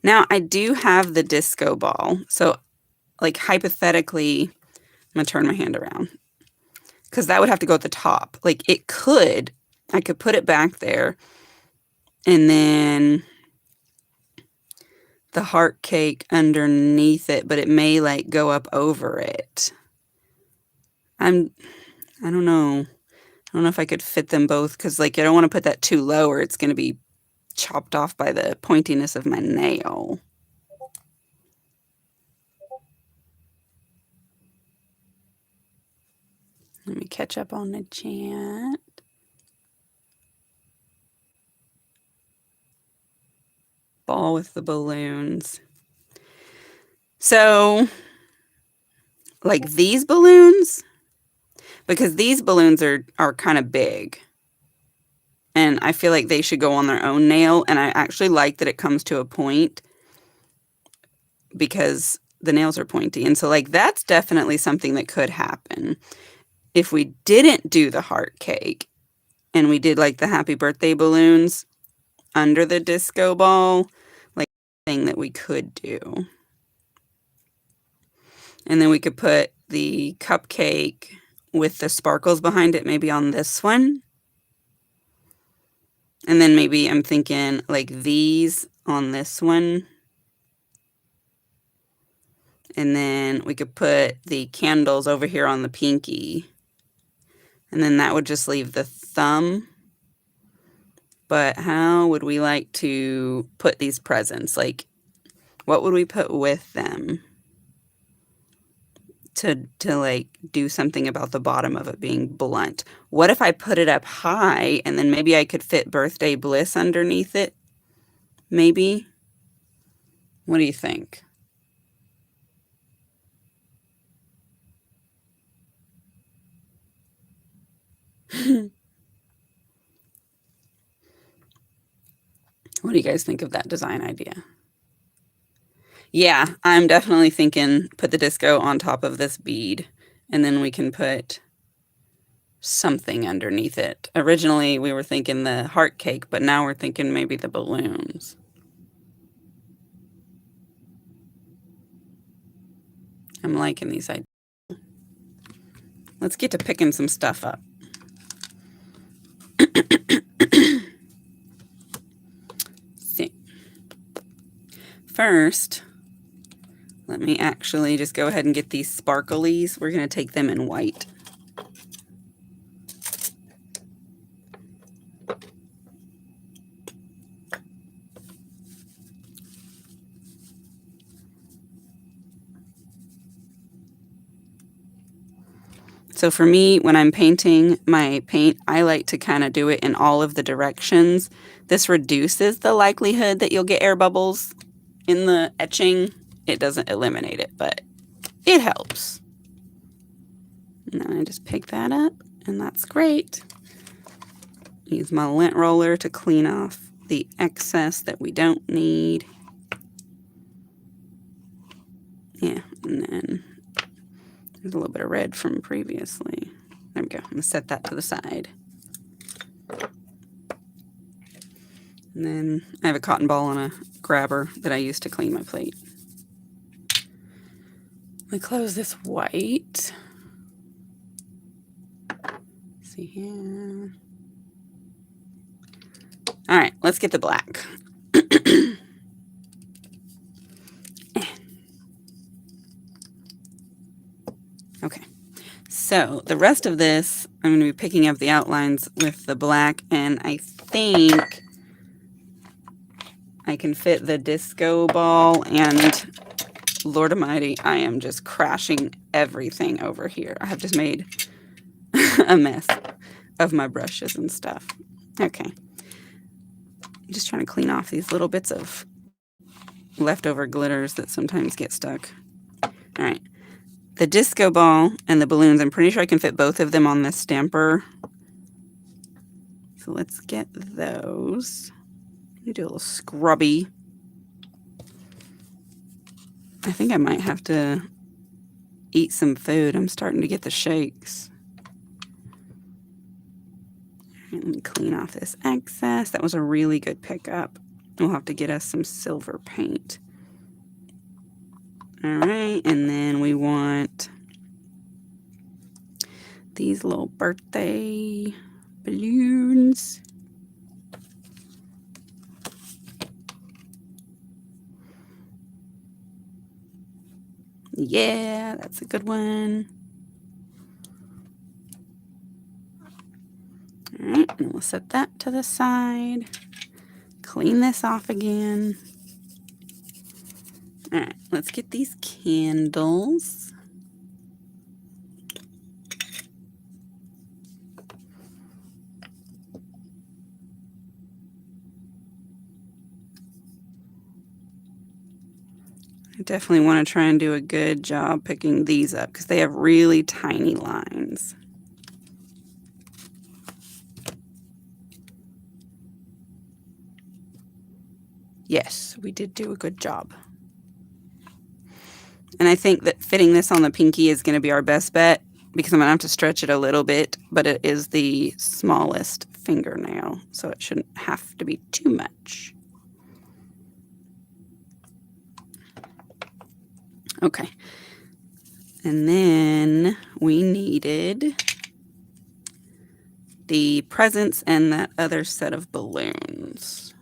Now I do have the disco ball. So like hypothetically, I'm gonna turn my hand around because that would have to go at the top. Like I could put it back there and then the heart cake underneath it, but it may like go up over it. I don't know. I don't know if I could fit them both because like I don't want to put that too low or it's going to be chopped off by the pointiness of my nail. Let me catch up on the chat. Ball with the balloons. So, like these balloons, because these balloons are kind of big. And I feel like they should go on their own nail. And I actually like that it comes to a point because the nails are pointy. And so like that's definitely something that could happen. If we didn't do the heart cake and we did like the happy birthday balloons under the disco ball, like thing that we could do. And then we could put the cupcake with the sparkles behind it maybe on this one. And then maybe I'm thinking like these on this one. And then we could put the candles over here on the pinky. And then that would just leave the thumb. But how would we like to put these presents? Like, what would we put with them to like do something about the bottom of it being blunt? What if I put it up high and then maybe I could fit Birthday Bliss underneath it? Maybe? What do you think? What do you guys think of that design idea? Yeah, I'm definitely thinking put the disco on top of this bead and then we can put something underneath it. Originally, we were thinking the heart cake, but now we're thinking maybe the balloons. I'm liking these ideas. Let's get to picking some stuff up. See. First, let me actually just go ahead and get these sparklies. We're going to take them in white. So for me, when I'm painting my paint, I like to kind of do it in all of the directions. This reduces the likelihood that you'll get air bubbles in the etching. It doesn't eliminate it, but it helps. And then I just pick that up, and that's great. Use my lint roller to clean off the excess that we don't need. Yeah, and then there's a little bit of red from previously. There we go. I'm going to set that to the side. And then I have a cotton ball and a grabber that I use to clean my plate. Let me close this white. Let's see here. All right, let's get the black. Okay, so the rest of this, I'm going to be picking up the outlines with the black, and I think I can fit the disco ball and Lord Almighty, I am just crashing everything over here. I have just made a mess of my brushes and stuff. Okay. I'm just trying to clean off these little bits of leftover glitters that sometimes get stuck. All right. The disco ball and the balloons, I'm pretty sure I can fit both of them on this stamper. So let's get those. Let me do a little scrubby. I think I might have to eat some food. I'm starting to get the shakes. Let me clean off this excess. That was a really good pickup. We'll have to get us some silver paint. All right, and then we want these little birthday balloons. Yeah, that's a good one. All right, and we'll set that to the side. Clean this off again. All right, let's get these candles. I definitely want to try and do a good job picking these up because they have really tiny lines. Yes, we did do a good job. And I think that fitting this on the pinky is going to be our best bet because I'm going to have to stretch it a little bit, but it is the smallest fingernail, so it shouldn't have to be too much. Okay. And then we needed the presents and that other set of balloons.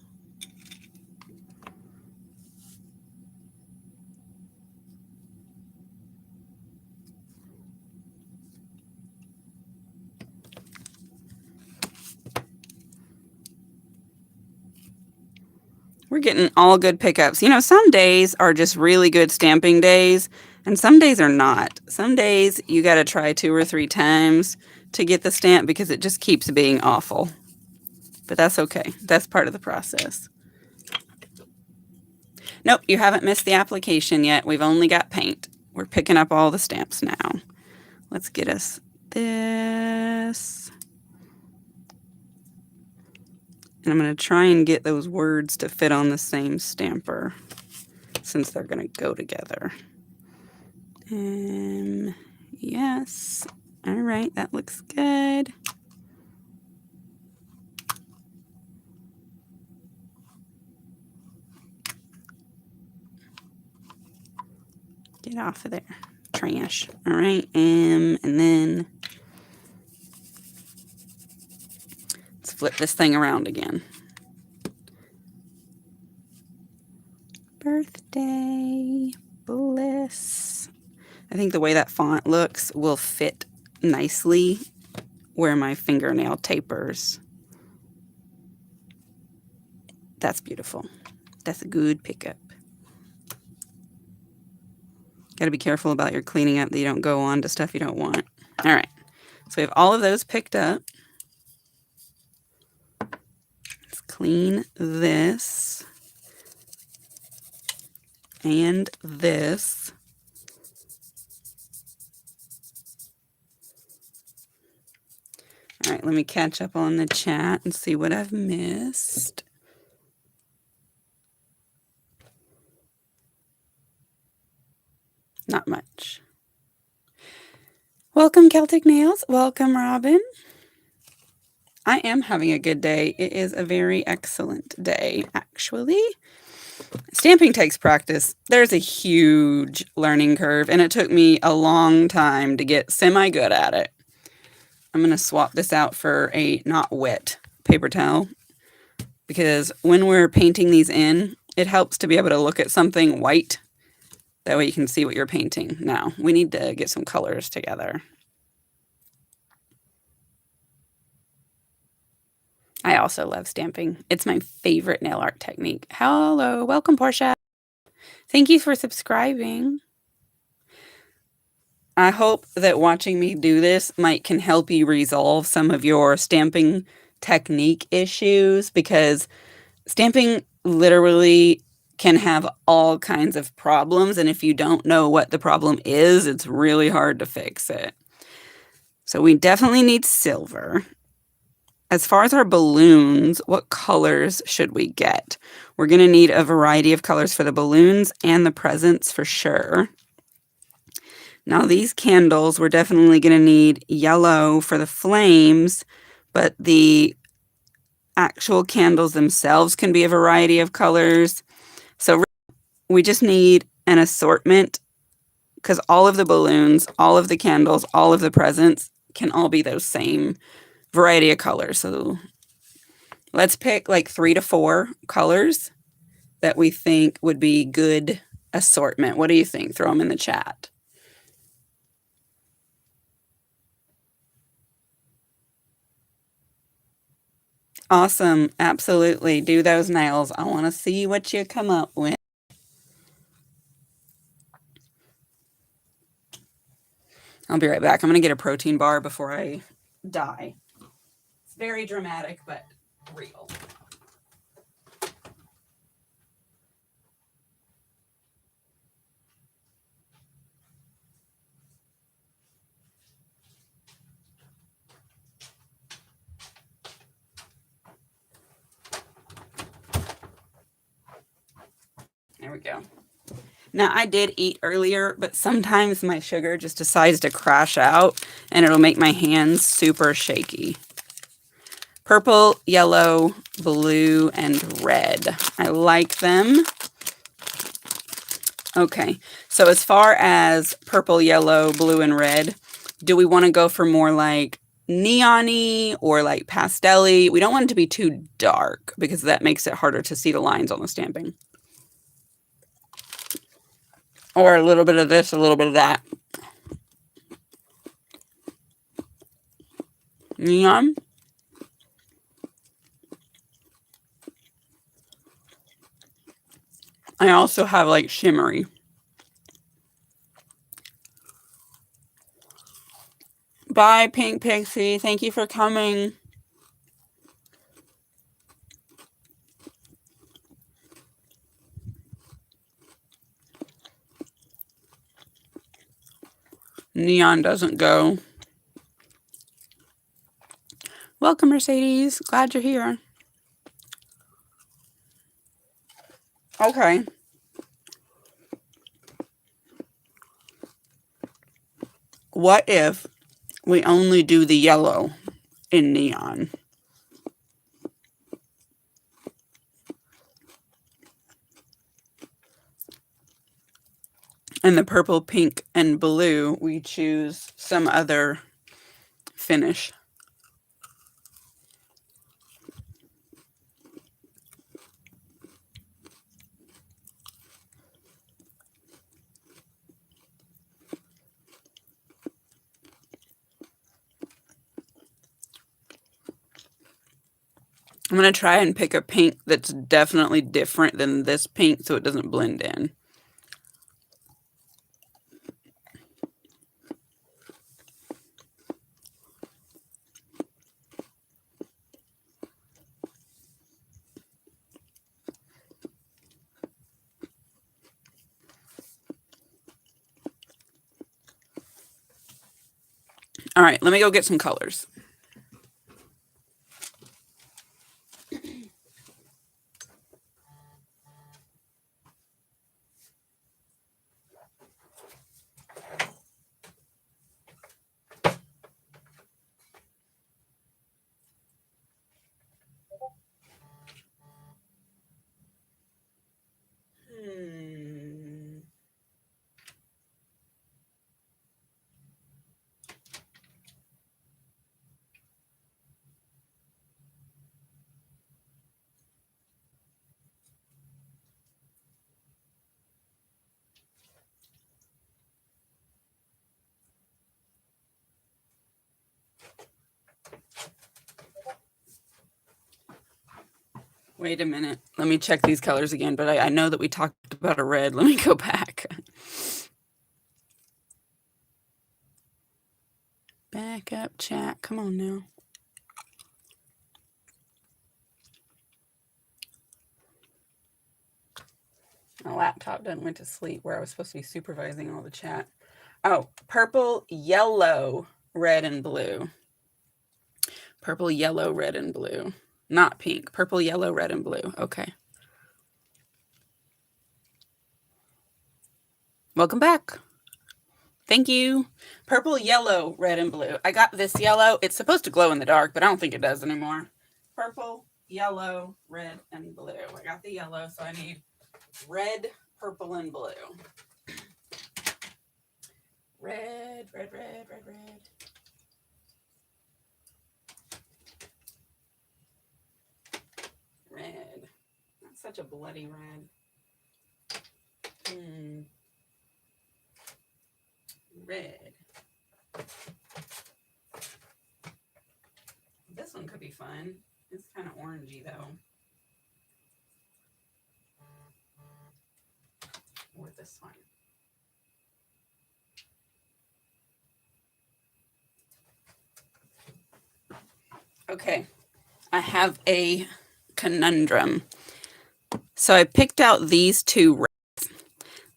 We're getting all good pickups. You know, some days are just really good stamping days, and some days are not. Some days you got to try 2 or 3 times to get the stamp because it just keeps being awful. But that's okay. That's part of the process. Nope, you haven't missed the application yet. We've only got paint. We're picking up all the stamps now. Let's get us this. And I'm going to try and get those words to fit on the same stamper since they're going to go together. Yes. All right, that looks good. Get off of there. Trash. All right, and then let's flip this thing around again. Birthday bliss. I think the way that font looks will fit nicely where my fingernail tapers. That's beautiful. That's a good pickup. Got to be careful about your cleaning up that you don't go on to stuff you don't want. All right. So we have all of those picked up. Let's clean this and this. All right, let me catch up on the chat and see what I've missed. Not much. Welcome, Celtic Nails. Welcome, Robin. I am having a good day. It is a very excellent day, actually. Stamping takes practice. There's a huge learning curve, and it took me a long time to get semi-good at it. I'm going to swap this out for a not wet paper towel because when we're painting these in, it helps to be able to look at something white. That way you can see what you're painting. Now, we need to get some colors together. I also love stamping. It's my favorite nail art technique. Hello, welcome, Portia. Thank you for subscribing. I hope that watching me do this can help you resolve some of your stamping technique issues, because stamping literally can have all kinds of problems, and if you don't know what the problem is, it's really hard to fix it. So we definitely need silver. As far as our balloons, what colors should we get? We're going to need a variety of colors for the balloons and the presents for sure. Now these candles, we're definitely going to need yellow for the flames, but the actual candles themselves can be a variety of colors. So we just need an assortment, because all of the balloons, all of the candles, all of the presents can all be those same variety of colors. So let's pick like 3 to 4 colors that we think would be good assortment. What do you think? Throw them in the chat. Awesome. Absolutely. Do those nails. I want to see what you come up with. I'll be right back. I'm going to get a protein bar before I die. It's very dramatic, but real. There we go. Now, I did eat earlier, but sometimes my sugar just decides to crash out, and it'll make my hands super shaky. Purple, yellow, blue, and red. I like them. Okay, so as far as purple, yellow, blue, and red, do we want to go for more like neon-y or like pastel-y? We don't want it to be too dark, because that makes it harder to see the lines on the stamping. Or a little bit of this, a little bit of that. Neon. I also have like shimmery. Bye, Pink Pixie. Thank you for coming. Neon doesn't go. Welcome, Mercedes. Glad you're here. Okay. What if we only do the yellow in neon? And the purple, pink, and blue, we choose some other finish. I'm going to try and pick a pink that's definitely different than this pink so it doesn't blend in. All right, let me go get some colors. Wait a minute. Let me check these colors again, but I know that we talked about a red. Let me go back. Back up, chat. Come on now. My laptop done went to sleep where I was supposed to be supervising all the chat. Oh, purple, yellow, red, and blue. Purple, yellow, red, and blue. Not pink. Purple, yellow, red, and blue. Okay. Welcome back. Thank you. Purple, yellow, red, and blue. I got this yellow. It's supposed to glow in the dark, but I don't think it does anymore. Purple, yellow, red, and blue. I got the yellow, so I need red, purple, and blue. Red, red, red, red, red. Red. That's such a bloody red. Red. This one could be fun. It's kind of orangey though. Or this one. Okay, I have a conundrum. So I picked out these two reds.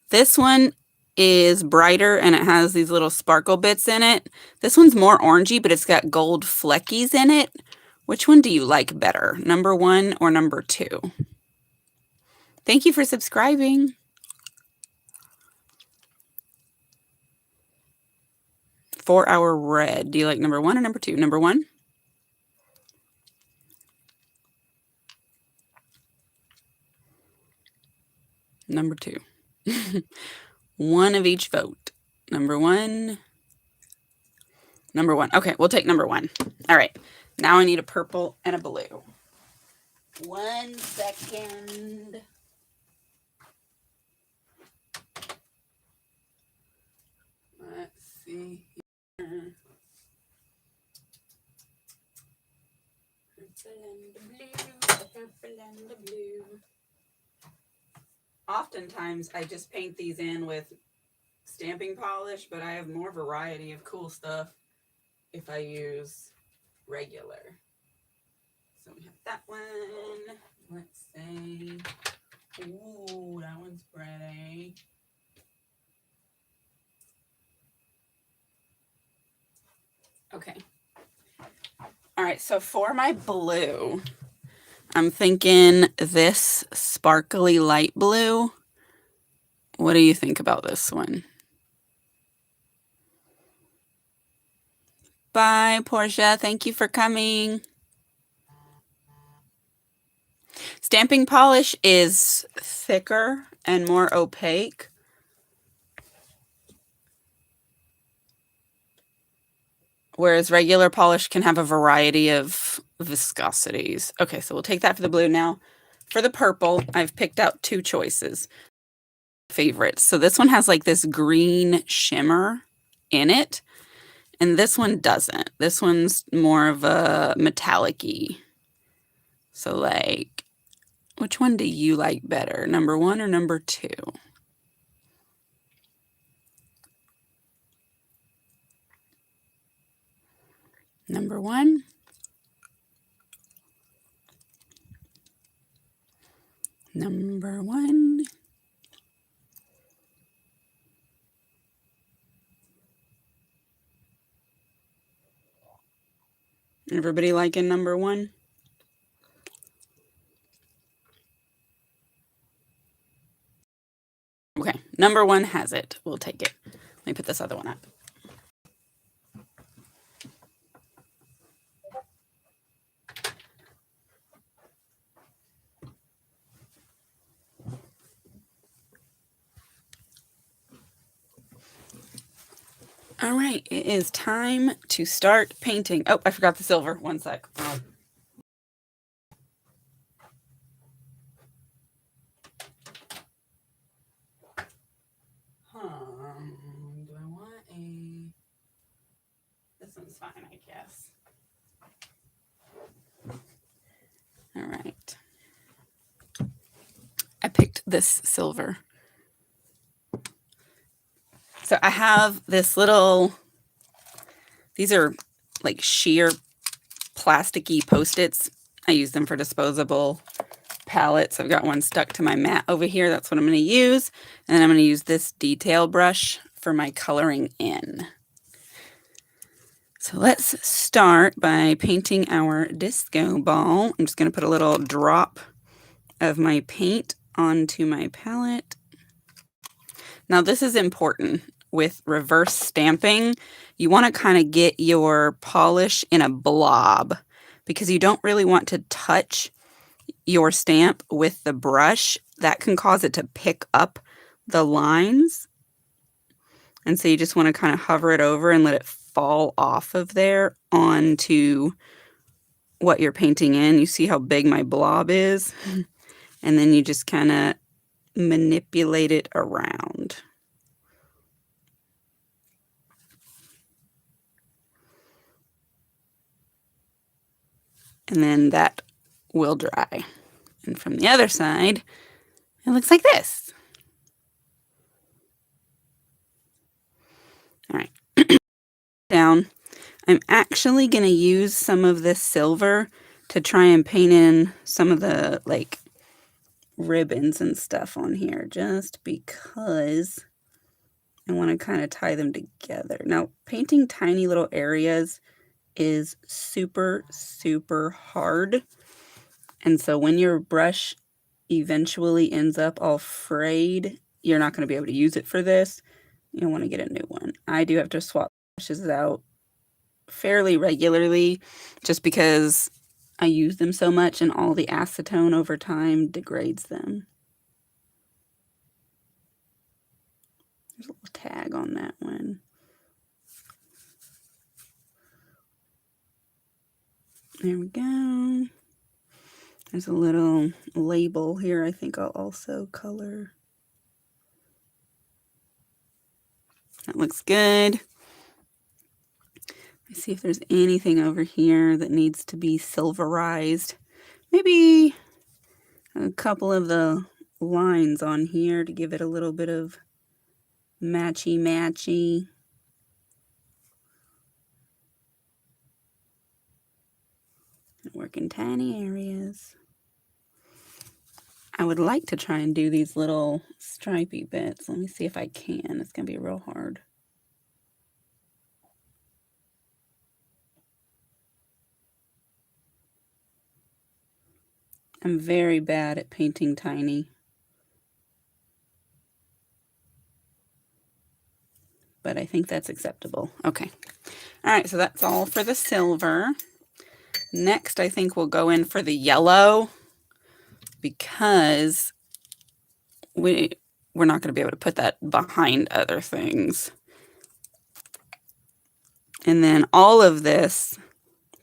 This one is brighter and it has these little sparkle bits in it. This one's more orangey, but it's got gold fleckies in it. Which one do you like better, number 1 or number 2? Thank you for subscribing. Four-hour red. Do you like number 1 or number 2? Number 1? Number 2. One of each vote. Number 1. Number 1. Okay, we'll take number 1. All right. Now I need a purple and a blue. 1 second. Let's see here. Purple and the blue. Oftentimes I just paint these in with stamping polish, but I have more variety of cool stuff if I use regular. So we have that one. Let's say, ooh, that one's pretty. Okay. All right, so for my blue, I'm thinking this sparkly light blue. What do you think about this one? Bye, Portia. Thank you for coming. Stamping polish is thicker and more opaque. Whereas regular polish can have a variety of viscosities. Okay, so we'll take that for the blue now. For the purple, I've picked out 2 choices. Favorites. So this one has like this green shimmer in it, and this one doesn't. This one's more of a metallic-y. So like, which one do you like better? Number 1 or number 2? Number 1. Number 1. Everybody liking number 1? Okay, number 1 has it. We'll take it. Let me put this other one up. All right, it is time to start painting. Oh, I forgot the silver. 1 sec. Do I want a... This one's fine, I guess. All right. I picked this silver. So I have this little, these are like sheer plasticky Post-its. I use them for disposable palettes. I've got one stuck to my mat over here. That's what I'm going to use. And then I'm going to use this detail brush for my coloring in. So let's start by painting our disco ball. I'm just going to put a little drop of my paint onto my palette. Now this is important with reverse stamping. You want to kind of get your polish in a blob because you don't really want to touch your stamp with the brush. That can cause it to pick up the lines. And so you just want to kind of hover it over and let it fall off of there onto what you're painting in. You see how big my blob is? And then you just kind of manipulate it around. And then that will dry. And from the other side, it looks like this. All right. Down. I'm actually going to use some of this silver to try and paint in some of the like ribbons and stuff on here just because I want to kind of tie them together. Now, painting tiny little areas is super, super hard. And so when your brush eventually ends up all frayed, you're not going to be able to use it for this. You'll want to get a new one. I do have to swap brushes out fairly regularly just because I use them so much and all the acetone over time degrades them. There's a little tag on that one. There we go. There's a little label here I think I'll also color. That looks good. Let's see if there's anything over here that needs to be silverized. Maybe a couple of the lines on here to give it a little bit of matchy-matchy. Work in tiny areas. I would like to try and do these little stripy bits. Let me see if I can. It's going to be real hard. I'm very bad at painting tiny. But I think that's acceptable. Okay. All right, so that's all for the silver. Next, I think we'll go in for the yellow because we're not going to be able to put that behind other things. And then all of this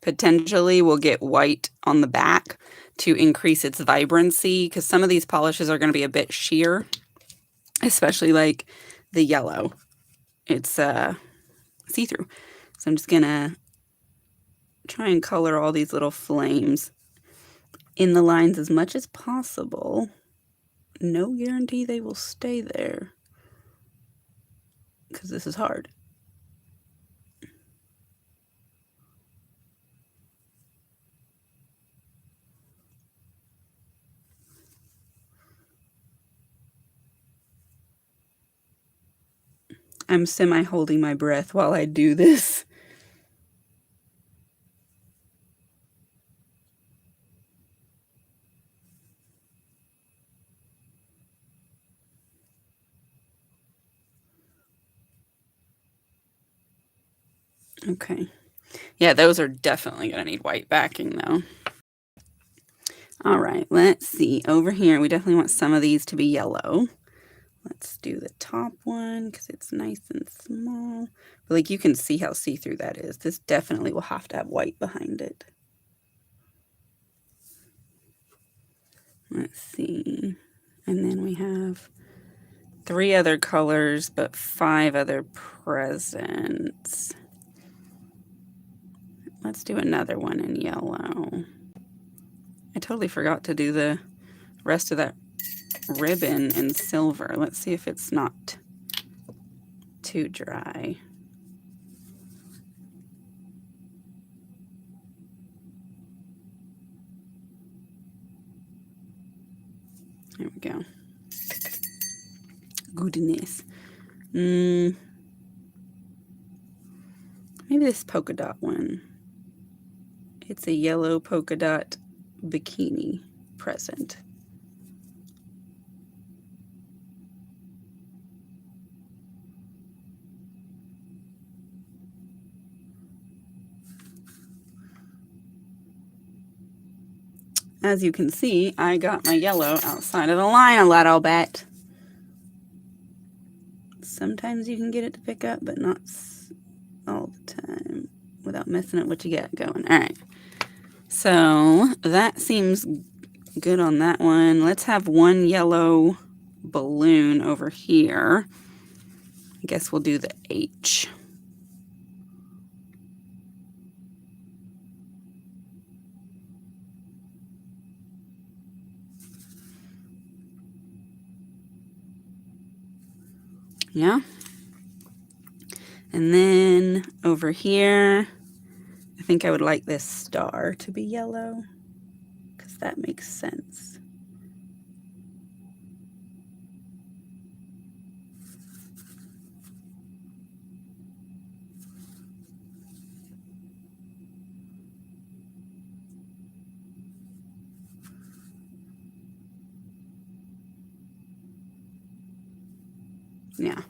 potentially will get white on the back to increase its vibrancy because some of these polishes are going to be a bit sheer, especially like the yellow. It's see-through. So I'm just going to try and color all these little flames in the lines as much as possible. No guarantee they will stay there because this is hard. I'm semi-holding my breath while I do this. Okay. Yeah, those are definitely going to need white backing though. All right, let's see. Over here, we definitely want some of these to be yellow. Let's do the top one because it's nice and small. But like you can see how see-through that is. This definitely will have to have white behind it. Let's see. And then we have 3 other colors, but 5 other presents. Let's do another one in yellow. I totally forgot to do the rest of that ribbon in silver. Let's see if it's not too dry. There we go. Goodness. Maybe this polka dot one. It's a yellow polka dot bikini present. As you can see, I got my yellow outside of the line a little bit. Sometimes you can get it to pick up, but not all the time without messing up what you got going. All right. So that seems good on that one. Let's have one yellow balloon over here. I guess we'll do the H. Yeah. And then over here, I think I would like this star to be yellow because that makes sense. Yeah.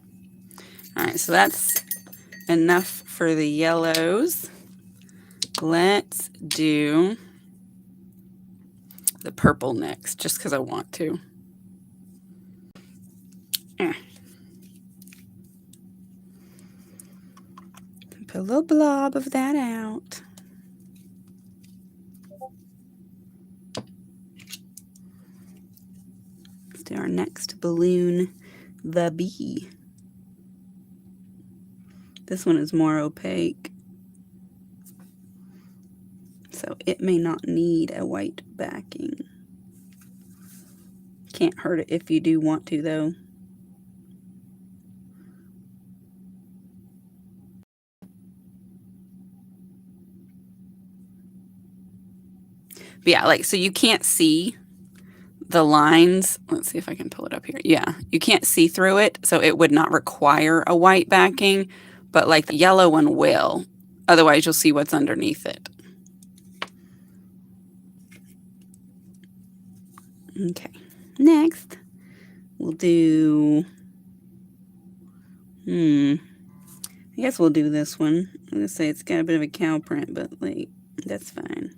All right, so that's enough for the yellows. Let's do the purple next, just because I want to. Put a little blob of that out. Let's do our next balloon, the bee. This one is more opaque, so it may not need a white backing. Can't hurt it if you do want to, though. But yeah, like, so you can't see the lines. Let's see if I can pull it up here. Yeah, you can't see through it, so it would not require a white backing, but like the yellow one will. Otherwise, you'll see what's underneath it. Okay, next we'll do, I guess we'll do this one. I'm gonna say it's got a bit of a cow print, but like, that's fine.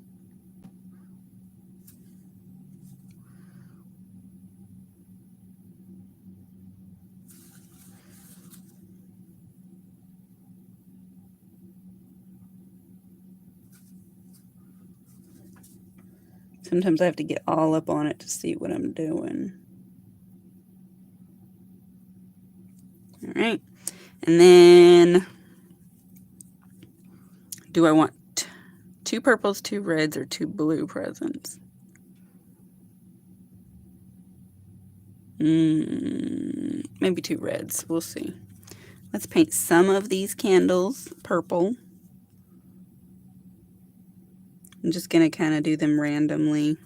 Sometimes I have to get all up on it to see what I'm doing. All right. And then, do I want 2 purples, 2 reds, or 2 blue presents? Maybe 2 reds. We'll see. Let's paint some of these candles purple. I'm just going to kind of do them randomly.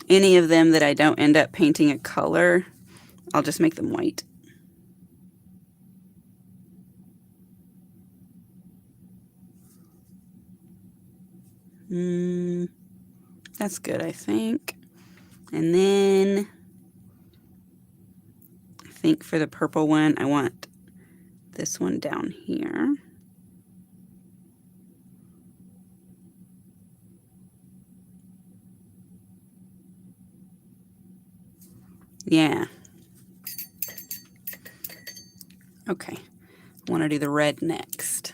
Any of them that I don't end up painting a color, I'll just make them white. That's good, I think. And then I think for the purple one, I want this one down here. Yeah. Okay. I want to do the red next.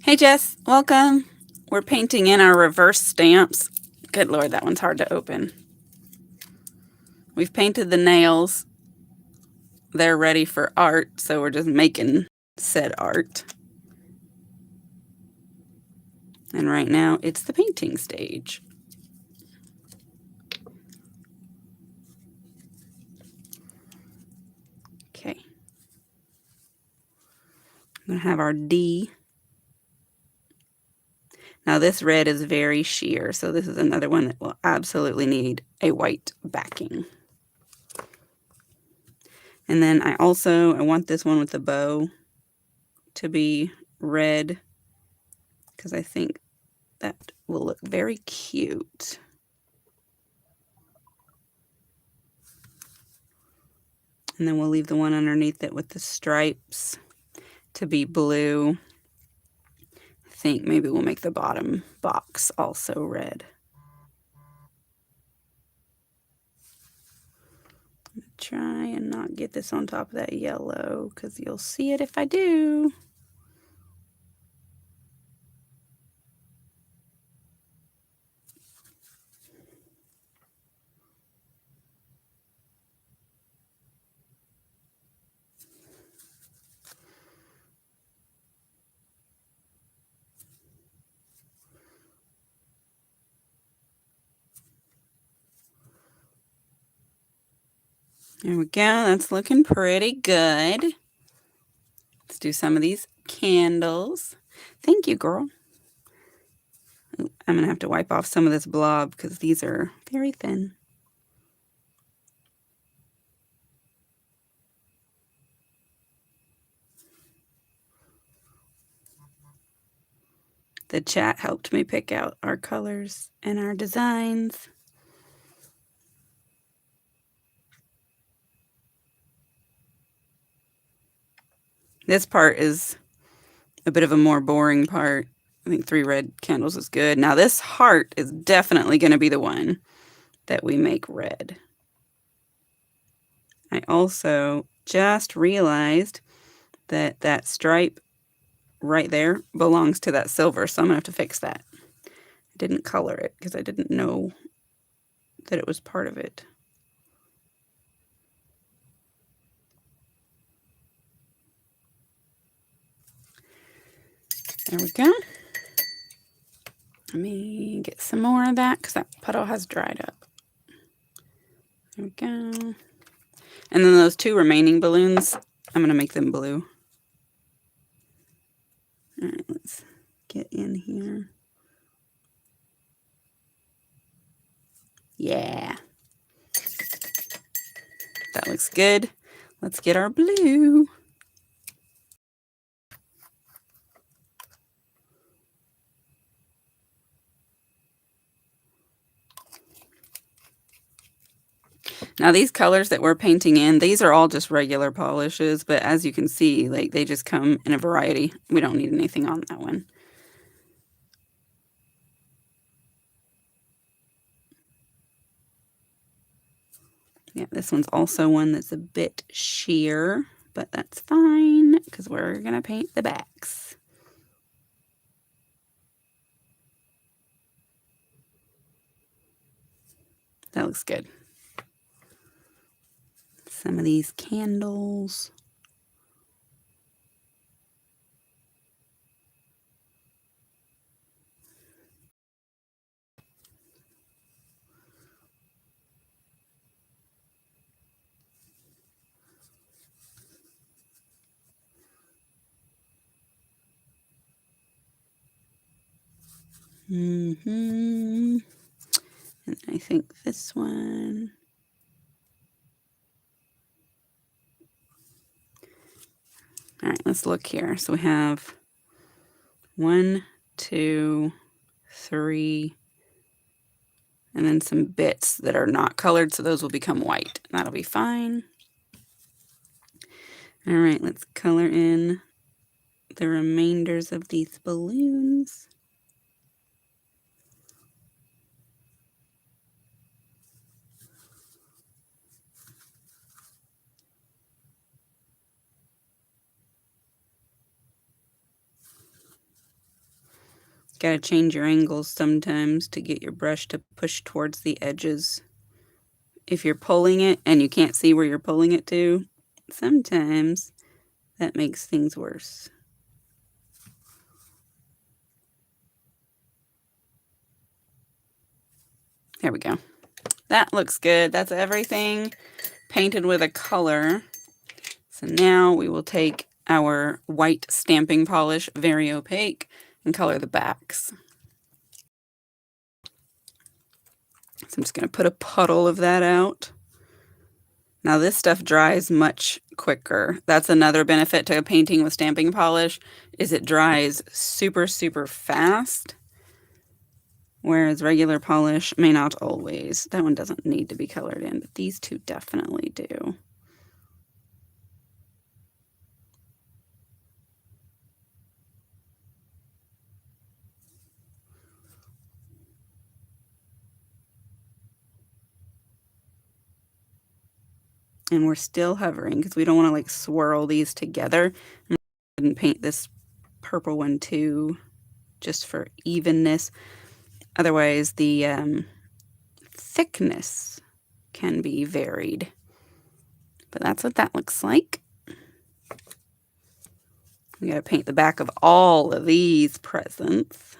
Hey, Jess. Welcome. We're painting in our reverse stamps. Good Lord, that one's hard to open. We've painted the nails. they're ready for art, so we're just making said art. And right now it's the painting stage. Okay. I'm going to have our D. Now this red is very sheer, so this is another one that will absolutely need a white backing. And then I want this one with the bow to be red, because I think that will look very cute. And then we'll leave the one underneath it with the stripes to be blue. I think maybe we'll make the bottom box also red. Try and not get this on top of that yellow, because you'll see it if I do. There we go. That's looking pretty good. Let's do some of these candles. Thank you, girl. Ooh, I'm going to have to wipe off some of this blob because these are very thin. The chat helped me pick out our colors and our designs. This part is a bit of a more boring part. I think 3 red candles is good. Now this heart is definitely going to be the one that we make red. I also just realized that that stripe right there belongs to that silver, so I'm going to have to fix that. I didn't color it because I didn't know that it was part of it. There we go. Let me get some more of that because that puddle has dried up. There we go. And then those 2 remaining balloons, I'm going to make them blue. All right, let's get in here. Yeah. That looks good. Let's get our blue. Now these colors that we're painting in, these are all just regular polishes, but as you can see, like they just come in a variety. We don't need anything on that one. Yeah, this one's also one that's a bit sheer, but that's fine because we're going to paint the backs. That looks good. Some of these candles. And I think this one. All right, let's look here. So we have 1, 2, 3, and then some bits that are not colored, so those will become white. That'll be fine. All right, let's color in the remainders of these balloons. Gotta change your angles sometimes to get your brush to push towards the edges. If you're pulling it and you can't see where you're pulling it to, sometimes that makes things worse. There we go. That looks good. That's everything painted with a color. So now we will take our white stamping polish, very opaque, and color the backs. So I'm just going to put a puddle of that out. Now this stuff dries much quicker. That's another benefit to painting with stamping polish, is it dries super, super fast. Whereas regular polish may not always. That one doesn't need to be colored in, but these two definitely do. And we're still hovering because we don't want to like swirl these together. I'm going to paint this purple one too, just for evenness. Otherwise, the thickness can be varied. But that's what that looks like. We got to paint the back of all of these presents.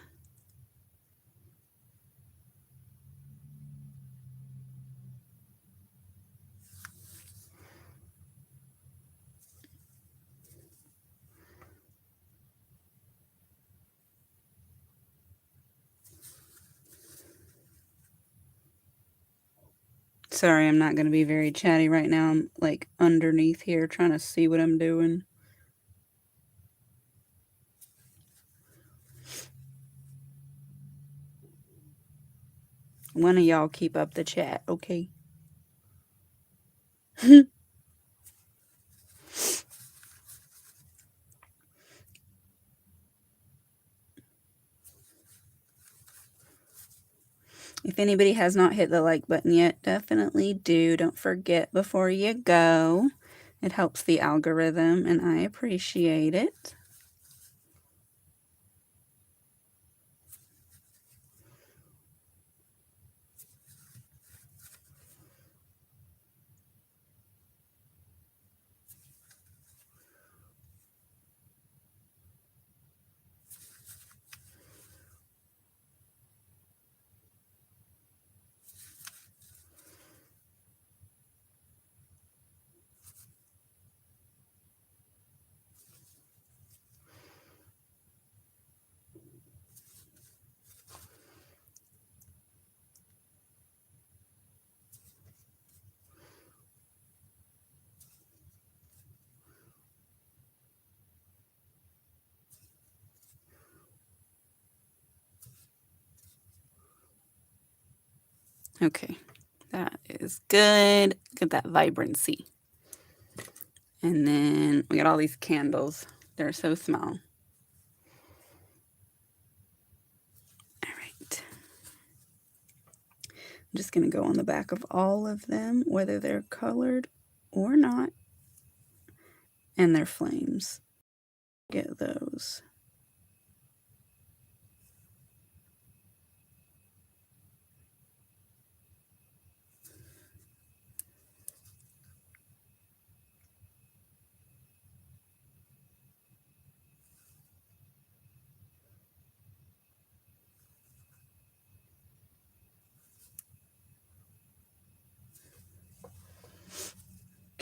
Sorry, I'm not going to be very chatty right now. I'm like underneath here trying to see what I'm doing. One of y'all keep up the chat, okay? If anybody has not hit the like button yet, definitely do. Don't forget before you go. It helps the algorithm, and I appreciate it. Okay, that is good. Get that vibrancy. And then we got all these candles. They're so small. All right. I'm just going to go on the back of all of them, whether they're colored or not. And their flames. Get those.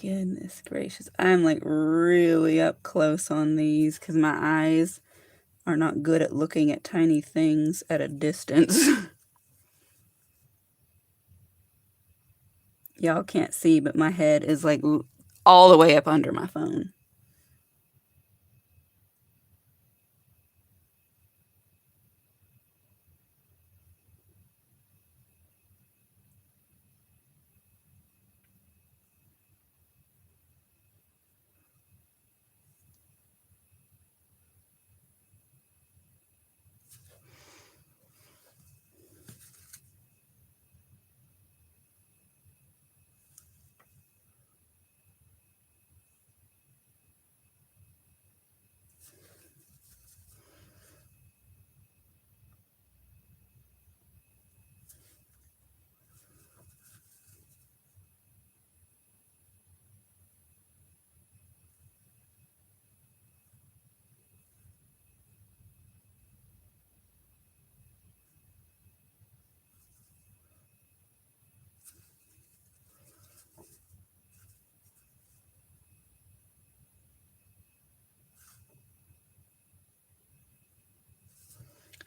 Goodness gracious. I'm like really up close on these because my eyes are not good at looking at tiny things at a distance. Y'all can't see, but my head is like all the way up under my phone.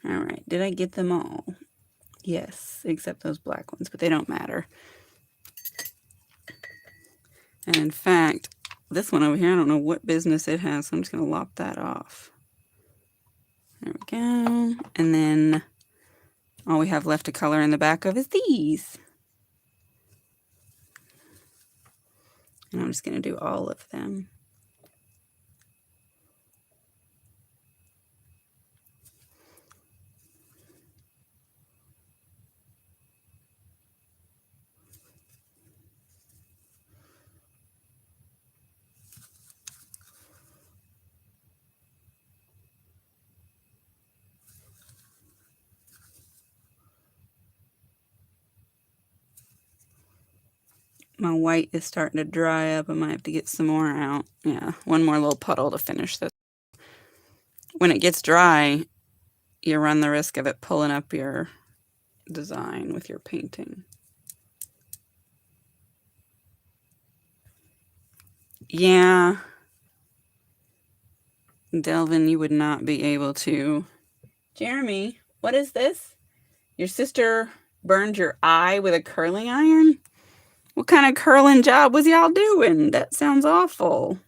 All right, did I get them all? Yes, except those black ones, but they don't matter. And in fact, this one over here, I don't know what business it has, so I'm just going to lop that off. There we go. And then all we have left to color in the back of is these. And I'm just going to do all of them. My white is starting to dry up. I might have to get some more out. Yeah, one more little puddle to finish this. When it gets dry, you run the risk of it pulling up your design with your painting. Yeah. Delvin, you would not be able to. Jeremy, what is this? Your sister burned your eye with a curling iron? What kind of curling job was y'all doing? That sounds awful.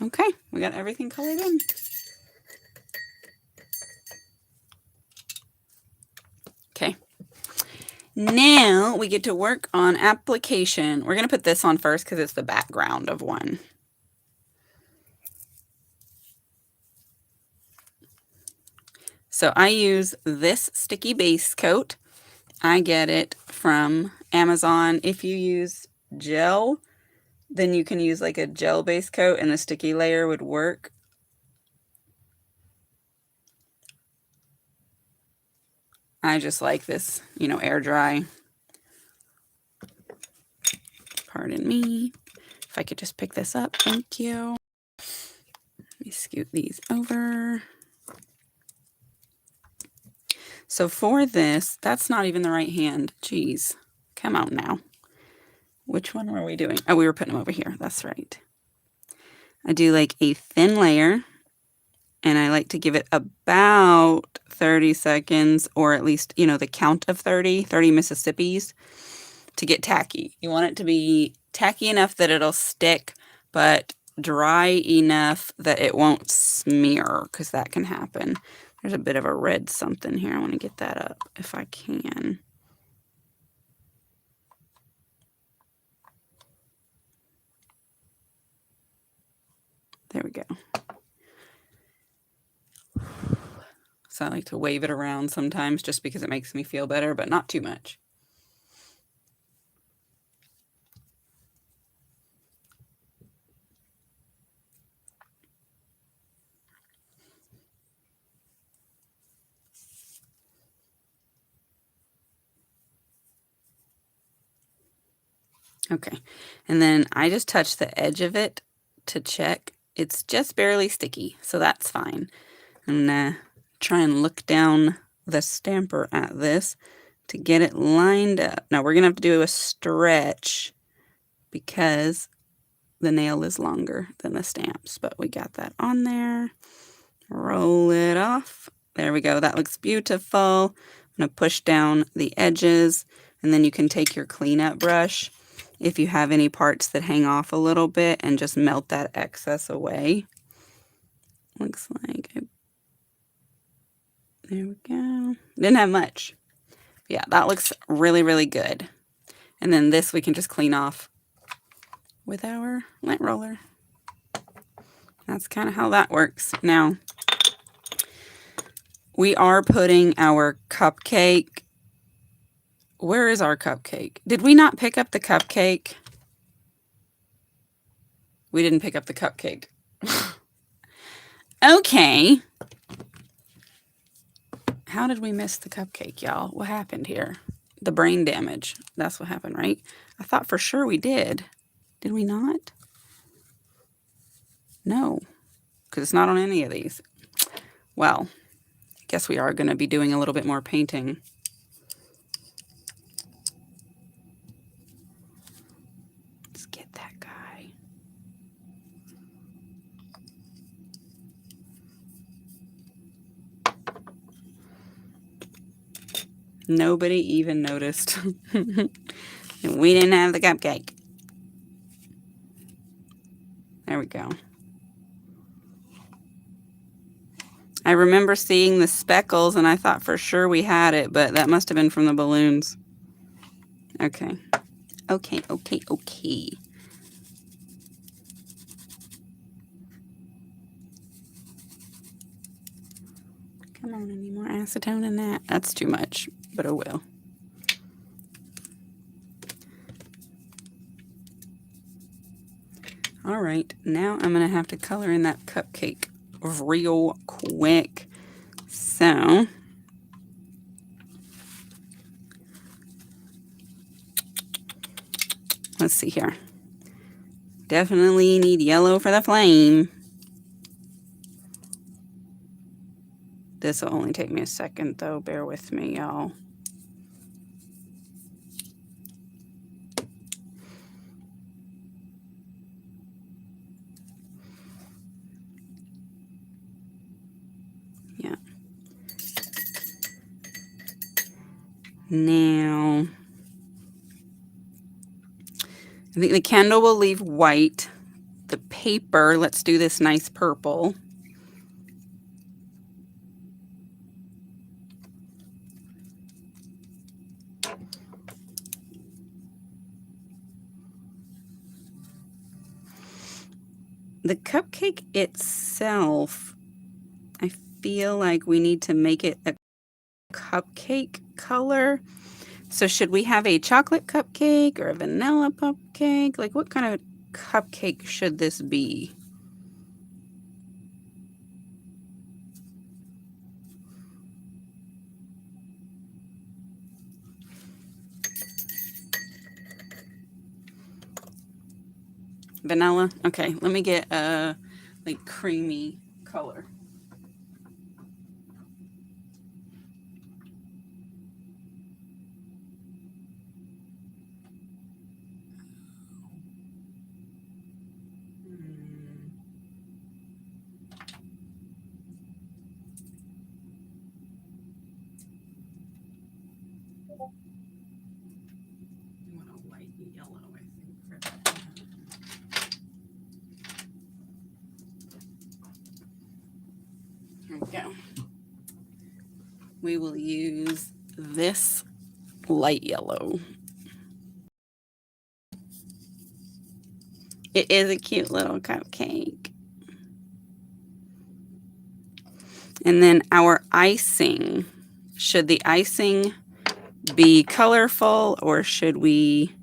Okay, we got everything colored in. Okay. Now we get to work on application. We're going to put this on first because it's the background of one. So I use this sticky base coat. I get it from Amazon. If you use gel, then you can use like a gel base coat and the sticky layer would work. I just like this, you know, air dry. Pardon me. If I could just pick this up, thank you. Let me scoot these over. So for this, that's not even the right hand. Jeez, come out now. Which one were we doing? Oh, we were putting them over here. That's right. I do like a thin layer, and I like to give it about 30 seconds, or at least, you know, the count of 30 Mississippis to get tacky. You want it to be tacky enough that it'll stick, but dry enough that it won't smear, because that can happen. There's a bit of a red something here. I want to get that up if I can. There we go. So I like to wave it around sometimes just because it makes me feel better, but not too much. Okay, and then I just touch the edge of it to check. It's just barely sticky, so that's fine. I'm gonna try and look down the stamper at this to get it lined up. Now we're gonna have to do a stretch because the nail is longer than the stamps, but we got that on there. Roll it off. There we go. That looks beautiful. I'm gonna push down the edges, and then you can take your cleanup brush if you have any parts that hang off a little bit and just melt that excess away. Looks like there we go. Didn't have much. Yeah, that looks really, really good. And then this we can just clean off with our lint roller. That's kind of how that works. Now, we are putting our cupcake. Where is our cupcake? Did we not pick up the cupcake? We didn't pick up the cupcake. Okay. How did we miss the cupcake, y'all? What happened here? The brain damage. That's what happened, right? I thought for sure we did. Did we not? No, because it's not on any of these. Well, I guess we are going to be doing a little bit more painting. Let's get that guy. Nobody even noticed. And we didn't have the cupcake. There we go. I remember seeing the speckles and I thought for sure we had it, but that must have been from the balloons. Okay. Okay. Come on, any more acetone in that? That's too much, but oh well. All right, now I'm going to have to color in that cupcake real quick. So, let's see here. Definitely need yellow for the flame. This will only take me a second, though. Bear with me, y'all. Yeah. Now, I think the candle will leave white. The paper, let's do this nice purple. The cupcake itself, I feel like we need to make it a cupcake color. So should we have a chocolate cupcake or a vanilla cupcake? Like what kind of cupcake should this be? Vanilla? Okay, let me get a like creamy color. Here we go. We will use this light yellow. It is a cute little cupcake. And then our icing. Should the icing be colorful or should we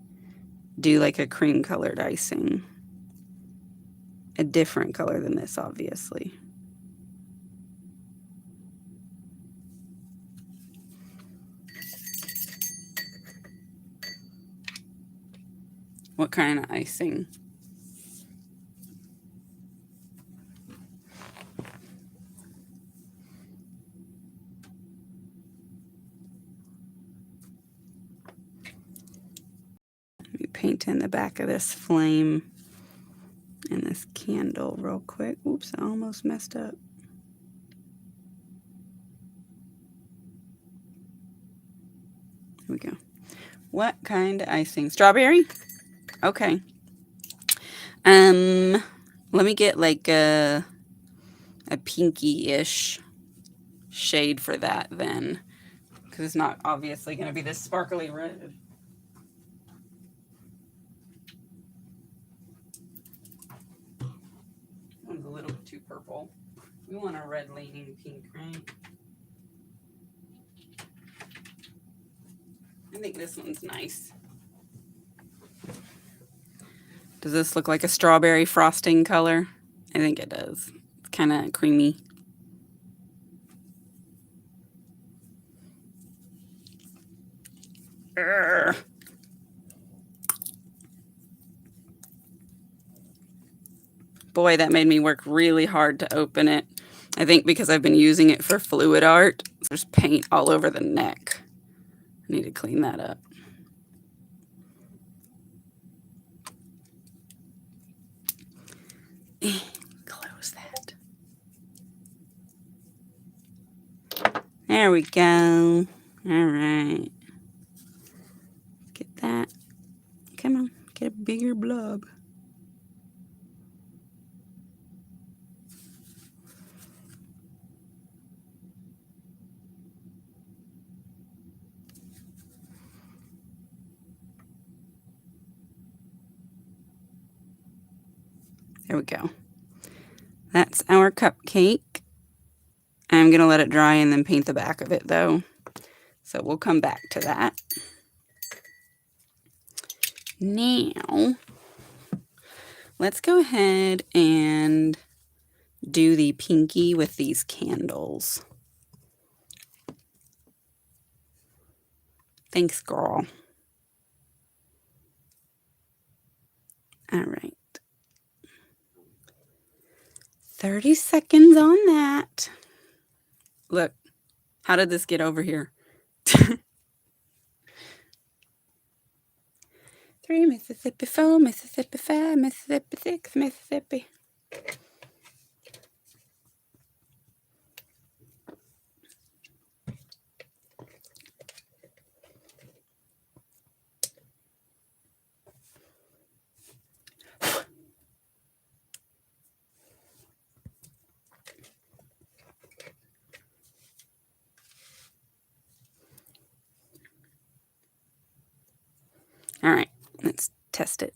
do like a cream colored icing? A different color than this, obviously. What kind of icing? Let me paint in the back of this flame and this candle real quick. Oops, I almost messed up. Here we go. What kind of icing? Strawberry? Okay. Let me get like a pinky-ish shade for that then, because it's not obviously going to be this sparkly red. One's a little bit too purple. We want a red leaning pink, right? I think this one's nice. Does this look like a strawberry frosting color? I think it does. It's kind of creamy. Urgh. Boy, that made me work really hard to open it. I think because I've been using it for fluid art. There's paint all over the neck. I need to clean that up. Close that. There we go. All right. Get that. Come on, get a bigger blob. There we go. That's our cupcake. I'm going to let it dry and then paint the back of it though. So we'll come back to that. Now, let's go ahead and do the pinky with these candles. Thanks, girl. All right. 30 seconds on that. Look, how did this get over here? 3 Mississippi, 4 Mississippi, 5 Mississippi, 6 Mississippi. All right, let's test it.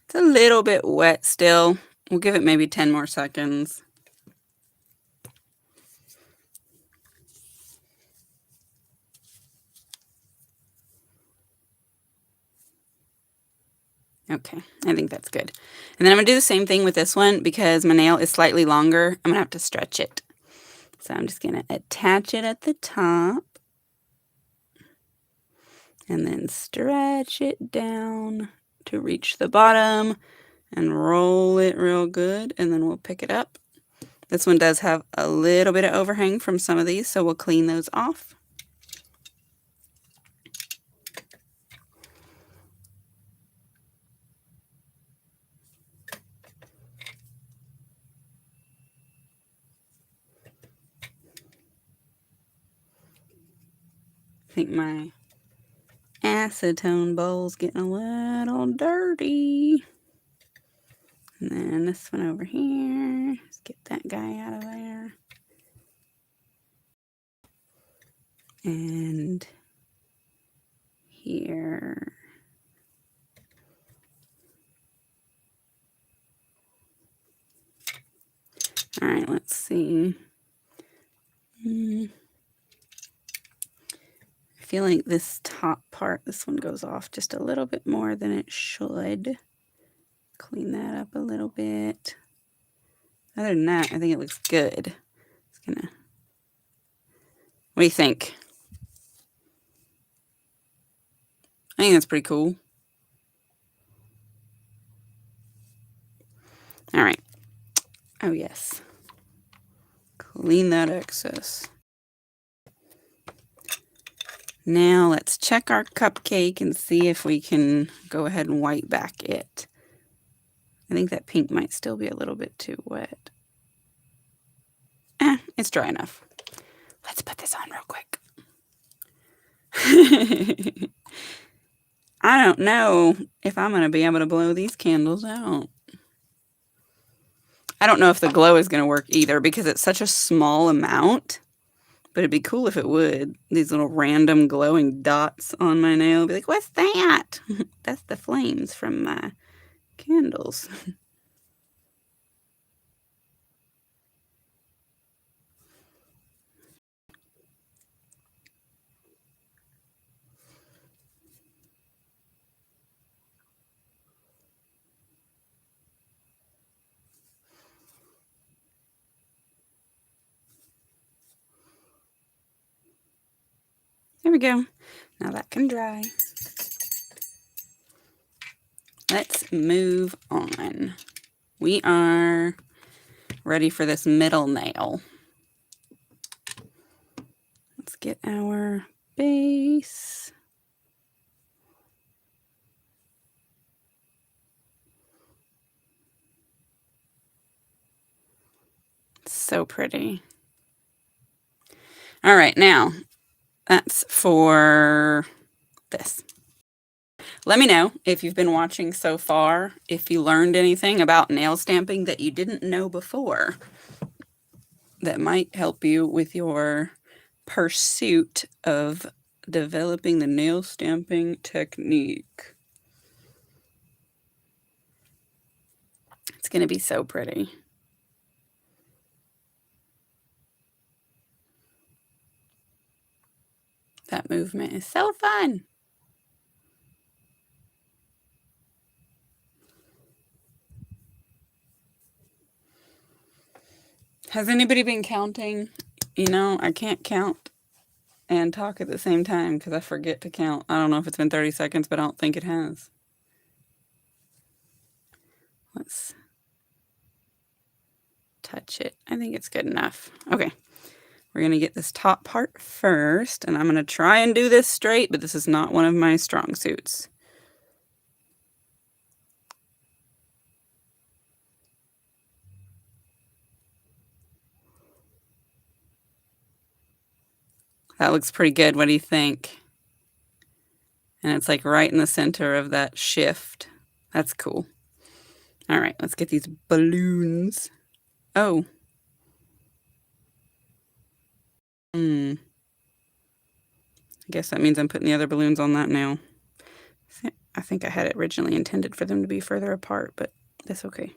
It's a little bit wet still. We'll give it maybe 10 more seconds. Okay, I think that's good. And then I'm going to do the same thing with this one because my nail is slightly longer. I'm going to have to stretch it. So I'm just going to attach it at the top. And then stretch it down to reach the bottom and roll it real good, and then we'll pick it up. This one does have a little bit of overhang from some of these, so we'll clean those off. I think my acetone bowl's getting a little dirty. And then this one over here. Let's get that guy out of there. And here. All right, let's see. I feel like this top part, this one goes off just a little bit more than it should. Clean that up a little bit. Other than that, I think it looks good. What do you think? I think that's pretty cool. All right. Oh, yes. Clean that excess. Now let's check our cupcake and see if we can go ahead and white back it. I think that pink might still be a little bit too wet. It's dry enough. Let's put this on real quick. I don't know if I'm going to be able to blow these candles out. I don't know if the glow is going to work either because it's such a small amount. But it'd be cool if it would. These little random glowing dots on my nail. Be like, what's that? That's the flames from my candles. There we go. Now that can dry. Let's move on. we are ready for this middle nail. Let's get our base. So pretty. All right, now that's for this. Let me know if you've been watching so far, if you learned anything about nail stamping that you didn't know before that might help you with your pursuit of developing the nail stamping technique. It's going to be so pretty. That movement is so fun. Has anybody been counting? You know, I can't count and talk at the same time because I forget to count. I don't know if it's been 30 seconds, but I don't think it has. Let's touch it. I think it's good enough. Okay. We're going to get this top part first, and I'm going to try and do this straight, but this is not one of my strong suits. That looks pretty good. What do you think? And it's like right in the center of that shift. That's cool. All right, let's get these balloons. Oh. I guess that means I'm putting the other balloons on that now. I think I had it originally intended for them to be further apart, but that's okay.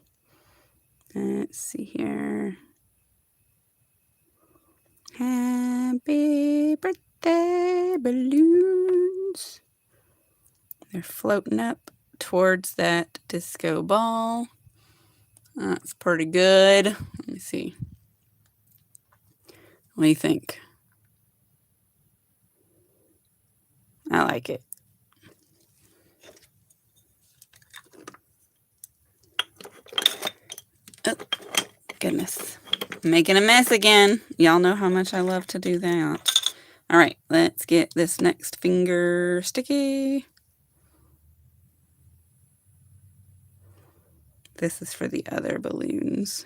Let's see here. Happy birthday balloons. They're floating up towards that disco ball. That's pretty good. Let me see. What do you think? I like it. Oh, goodness. I'm making a mess again. Y'all know how much I love to do that. All right, let's get this next finger sticky. This is for the other balloons.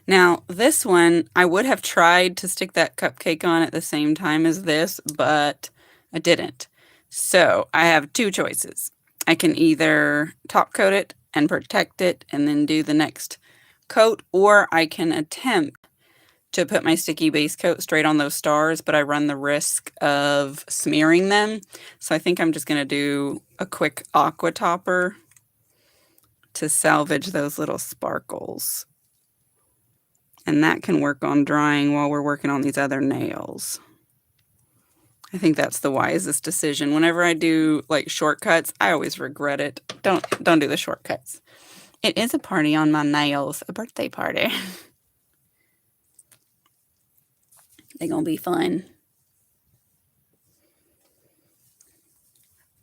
Now, this one, I would have tried to stick that cupcake on at the same time as this, but I didn't. So I have two choices. I can either top coat it and protect it and then do the next coat, or I can attempt to put my sticky base coat straight on those stars, but I run the risk of smearing them. So I think I'm just going to do a quick aqua topper to salvage those little sparkles. And that can work on drying while we're working on these other nails. I think that's the wisest decision. Whenever I do like shortcuts, I always regret it. Don't do the shortcuts. It is a party on my nails, a birthday party. They're gonna be fun.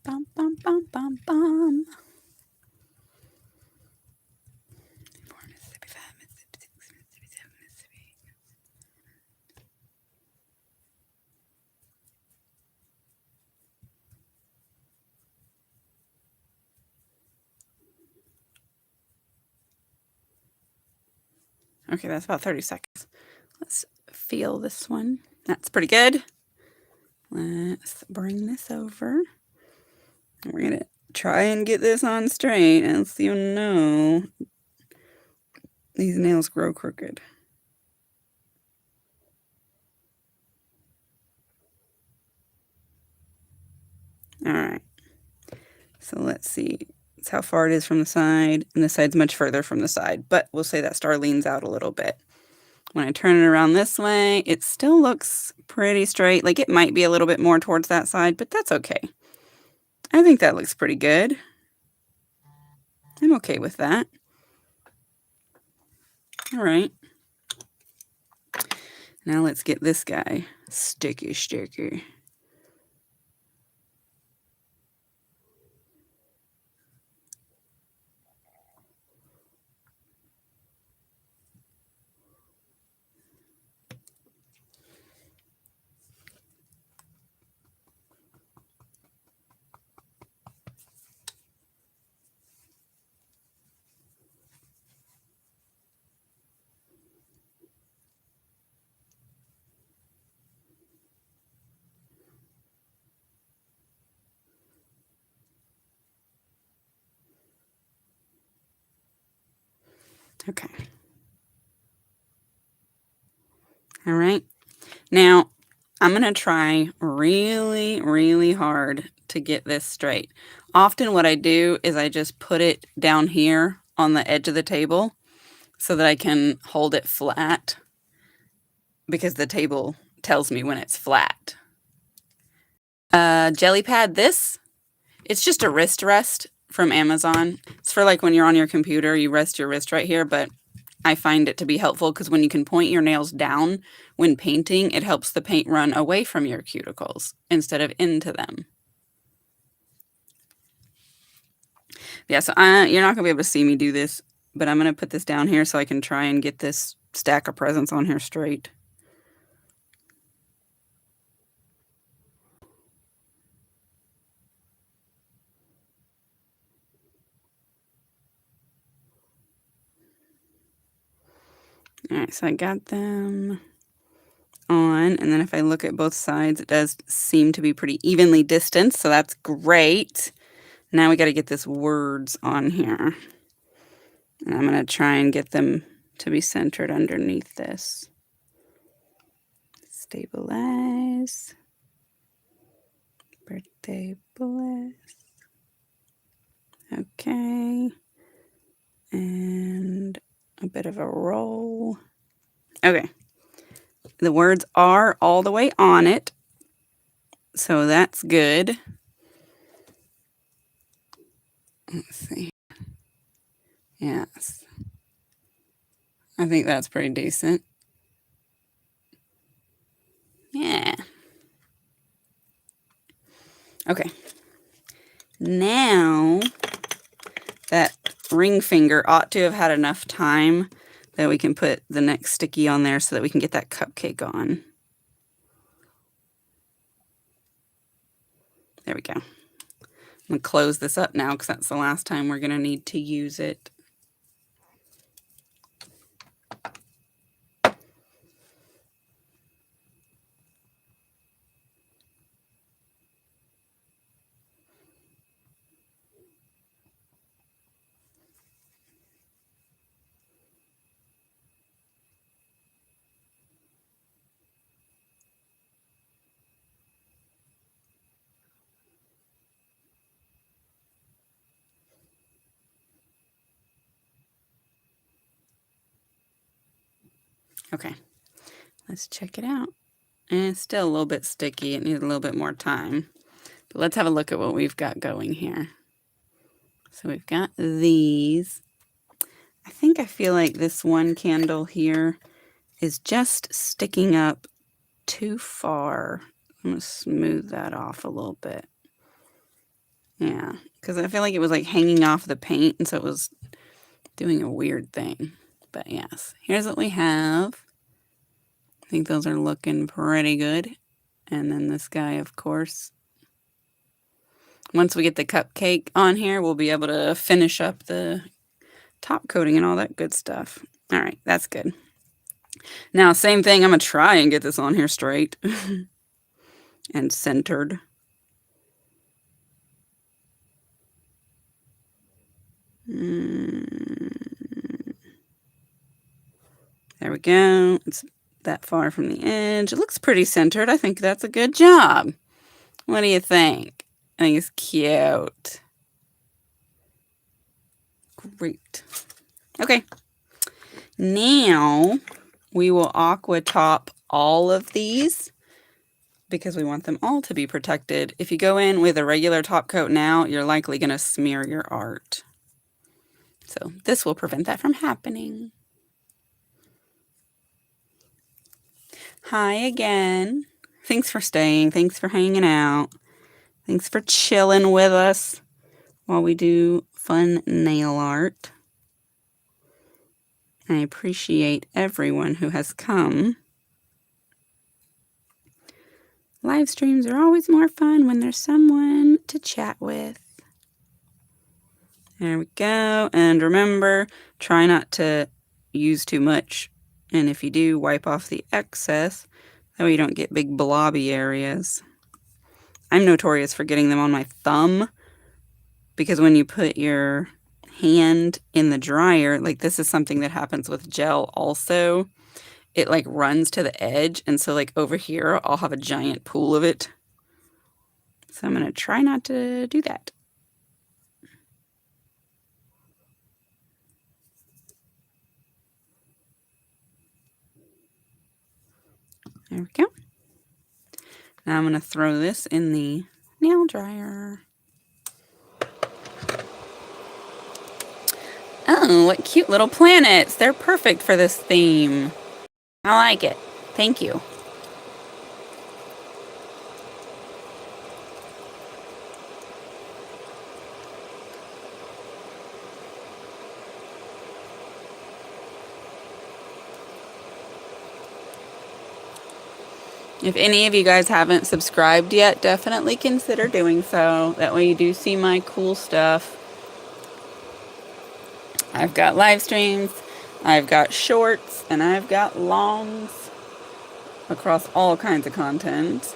Bum, bum, bum, bum, bum. Okay, that's about 30 seconds. Let's feel this one. That's pretty good. Let's bring this over. And we're going to try and get this on straight. And so you know, these nails grow crooked. All right. So let's see. That's how far it is from the side. And this side's much further from the side. But we'll say that star leans out a little bit. When I turn it around this way, it still looks pretty straight. Like it might be a little bit more towards that side, but that's okay. I think that looks pretty good. I'm okay with that. All right. Now let's get this guy sticky. Okay. All right. Now, I'm going to try really, really hard to get this straight. Often what I do is I just put it down here on the edge of the table so that I can hold it flat because the table tells me when it's flat. Jelly pad, it's just a wrist rest from Amazon. It's for like when you're on your computer, you rest your wrist right here, but I find it to be helpful because when you can point your nails down when painting, it helps the paint run away from your cuticles instead of into them. Yeah, so you're not going to be able to see me do this, but I'm going to put this down here so I can try and get this stack of presents on here straight. All right, so I got them on, and then if I look at both sides, it does seem to be pretty evenly distanced, so that's great. Now we got to get this words on here. And I'm going to try and get them to be centered underneath this. Stabilize. Birthday bless. Okay. And a bit of a roll. Okay. The words are all the way on it, so that's good. Let's see. Yes. I think that's pretty decent. Yeah. Okay. Now that ring finger ought to have had enough time that we can put the next sticky on there so that we can get that cupcake on. There we go. I'm going to close this up now because that's the last time we're going to need to use it. Okay, let's check it out. And it's still a little bit sticky. It needs a little bit more time. But let's have a look at what we've got going here. So we've got these. I feel like this one candle here is just sticking up too far. I'm going to smooth that off a little bit. Yeah, because I feel like it was like hanging off the paint, and so it was doing a weird thing. But yes, here's what we have. I think those are looking pretty good. And then this guy, of course. Once we get the cupcake on here, we'll be able to finish up the top coating and all that good stuff. All right, that's good. Now, same thing. I'm going to try and get this on here straight and centered. There we go. It's that far from the edge. It looks pretty centered. I think that's a good job. What do you think? I think it's cute. Great. Okay. Now we will aqua top all of these because we want them all to be protected. If you go in with a regular top coat now, you're likely going to smear your art. So this will prevent that from happening. Hi again. Thanks for staying. Thanks for hanging out. Thanks for chilling with us while we do fun nail art. I appreciate everyone who has come. Live streams are always more fun when there's someone to chat with. There we go. And remember, try not to use too much. And if you do, wipe off the excess. That way you don't get big blobby areas. I'm notorious for getting them on my thumb because when you put your hand in the dryer, like this is something that happens with gel also. It like runs to the edge, and so like over here I'll have a giant pool of it. So I'm going to try not to do that. There we go. Now I'm going to throw this in the nail dryer. Oh, what cute little planets. They're perfect for this theme. I like it. Thank you. If any of you guys haven't subscribed yet, definitely consider doing so. That way you do see my cool stuff. I've got live streams, I've got shorts, and I've got longs across all kinds of content.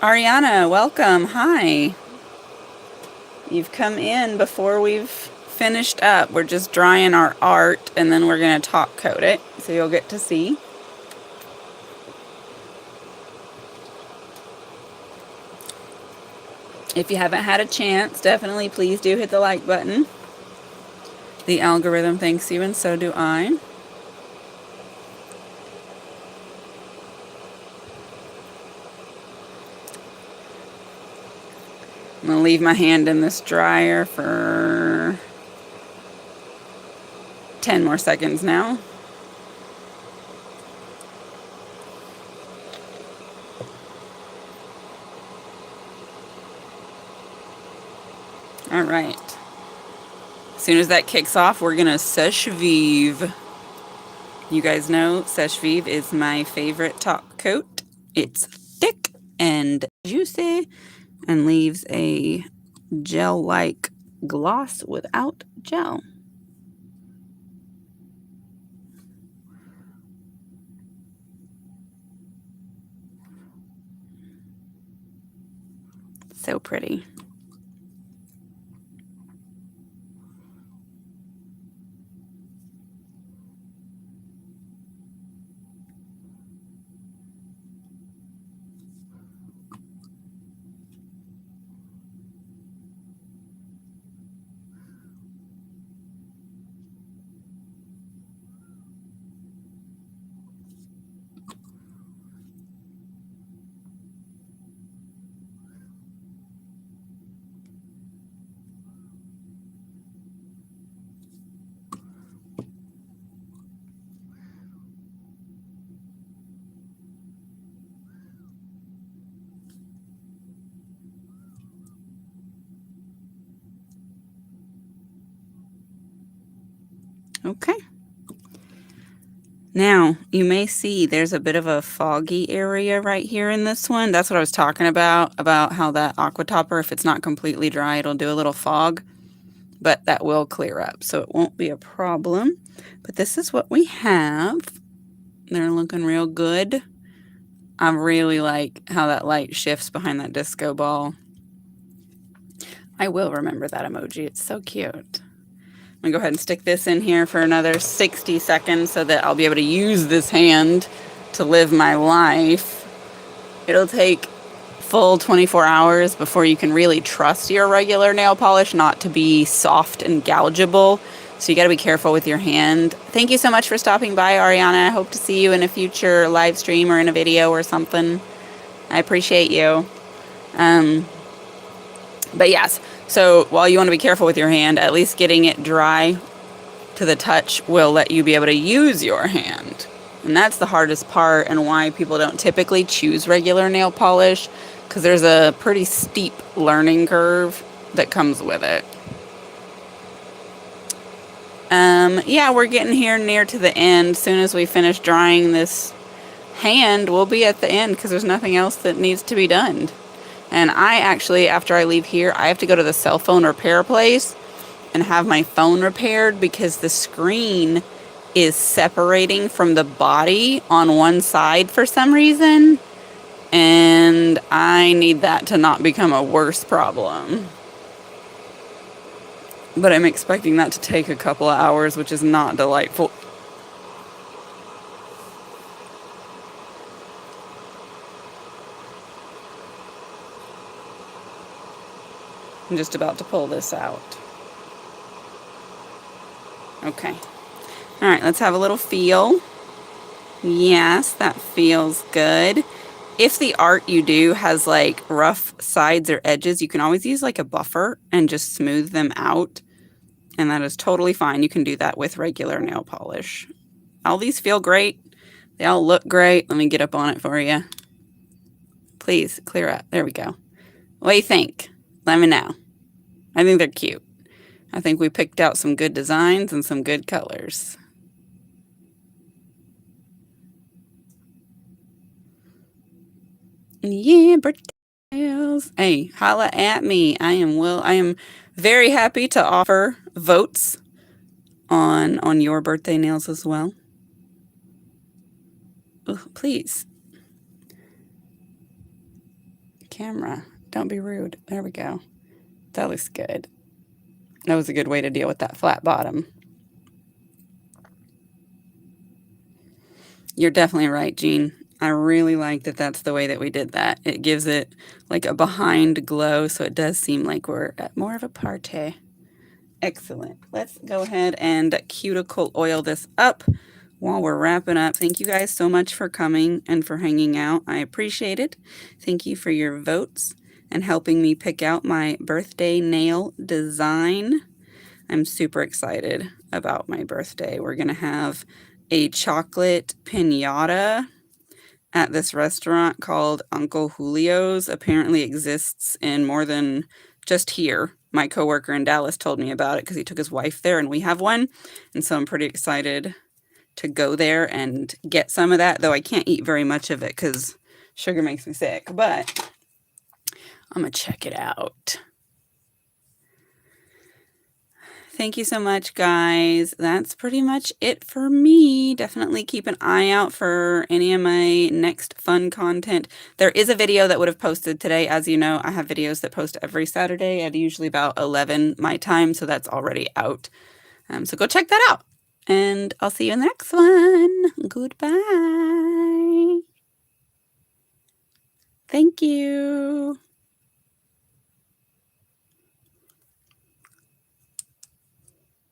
Ariana, welcome. Hi. You've come in before we've finished up. We're just drying our art, and then we're going to top coat it, so you'll get to see. If you haven't had a chance, definitely please do hit the like button. The algorithm thanks you, and so do I. I'm going to leave my hand in this dryer for 10 more seconds now. All right. As soon as that kicks off, we're going to sèche vive. You guys know sèche vive is my favorite top coat. It's thick and juicy and leaves a gel-like gloss without gel. So pretty. Okay. Now, you may see there's a bit of a foggy area right here in this one. That's what I was talking about how that aqua topper, if it's not completely dry, it'll do a little fog, but that will clear up, so it won't be a problem. But this is what we have. They're looking real good. I really like how that light shifts behind that disco ball. I will remember that emoji. It's so cute. I'm going to go ahead and stick this in here for another 60 seconds so that I'll be able to use this hand to live my life. It'll take full 24 hours before you can really trust your regular nail polish not to be soft and gougeable. So you got to be careful with your hand. Thank you so much for stopping by, Ariana. I hope to see you in a future live stream or in a video or something. I appreciate you. But yes, so while you want to be careful with your hand, at least getting it dry to the touch will let you be able to use your hand. And that's the hardest part, and why people don't typically choose regular nail polish, because there's a pretty steep learning curve that comes with it. Yeah, we're getting here near to the end. As soon as we finish drying this hand, we'll be at the end because there's nothing else that needs to be done. And I actually, after I leave here, I have to go to the cell phone repair place and have my phone repaired because the screen is separating from the body on one side for some reason. And I need that to not become a worse problem. but I'm expecting that to take a couple of hours, which is not delightful. I'm just about to pull this out. Okay. All right, let's have a little feel. Yes, that feels good. If the art you do has like rough sides or edges, you can always use like a buffer and just smooth them out. And that is totally fine. You can do that with regular nail polish. All these feel great. They all look great. Let me get up on it for you. Please clear up. There we go. What do you think? Let me know. I think they're cute. I think we picked out some good designs and some good colors. Yeah, birthday nails. Hey, holla at me. I am very happy to offer votes on your birthday nails as well. Ooh, please. Camera, don't be rude. There we go. That looks good. That was a good way to deal with that flat bottom. You're definitely right, Jean. I really like that that's the way that we did that. It gives it like a behind glow, so it does seem like we're at more of a party. Excellent. Let's go ahead and cuticle oil this up while we're wrapping up. Thank you guys so much for coming and for hanging out. I appreciate it. Thank you for your votes and helping me pick out my birthday nail design. I'm super excited about my birthday. We're going to have a chocolate piñata at this restaurant called Uncle Julio's. Apparently exists in more than just here. My coworker in Dallas told me about it because he took his wife there and we have one. And so I'm pretty excited to go there and get some of that, though I can't eat very much of it because sugar makes me sick. But I'm going to check it out. Thank you so much, guys. That's pretty much it for me. Definitely keep an eye out for any of my next fun content. There is a video that would have posted today. As you know, I have videos that post every Saturday at usually about 11 my time, so that's already out. So go check that out. And I'll see you in the next one. Goodbye. Thank you.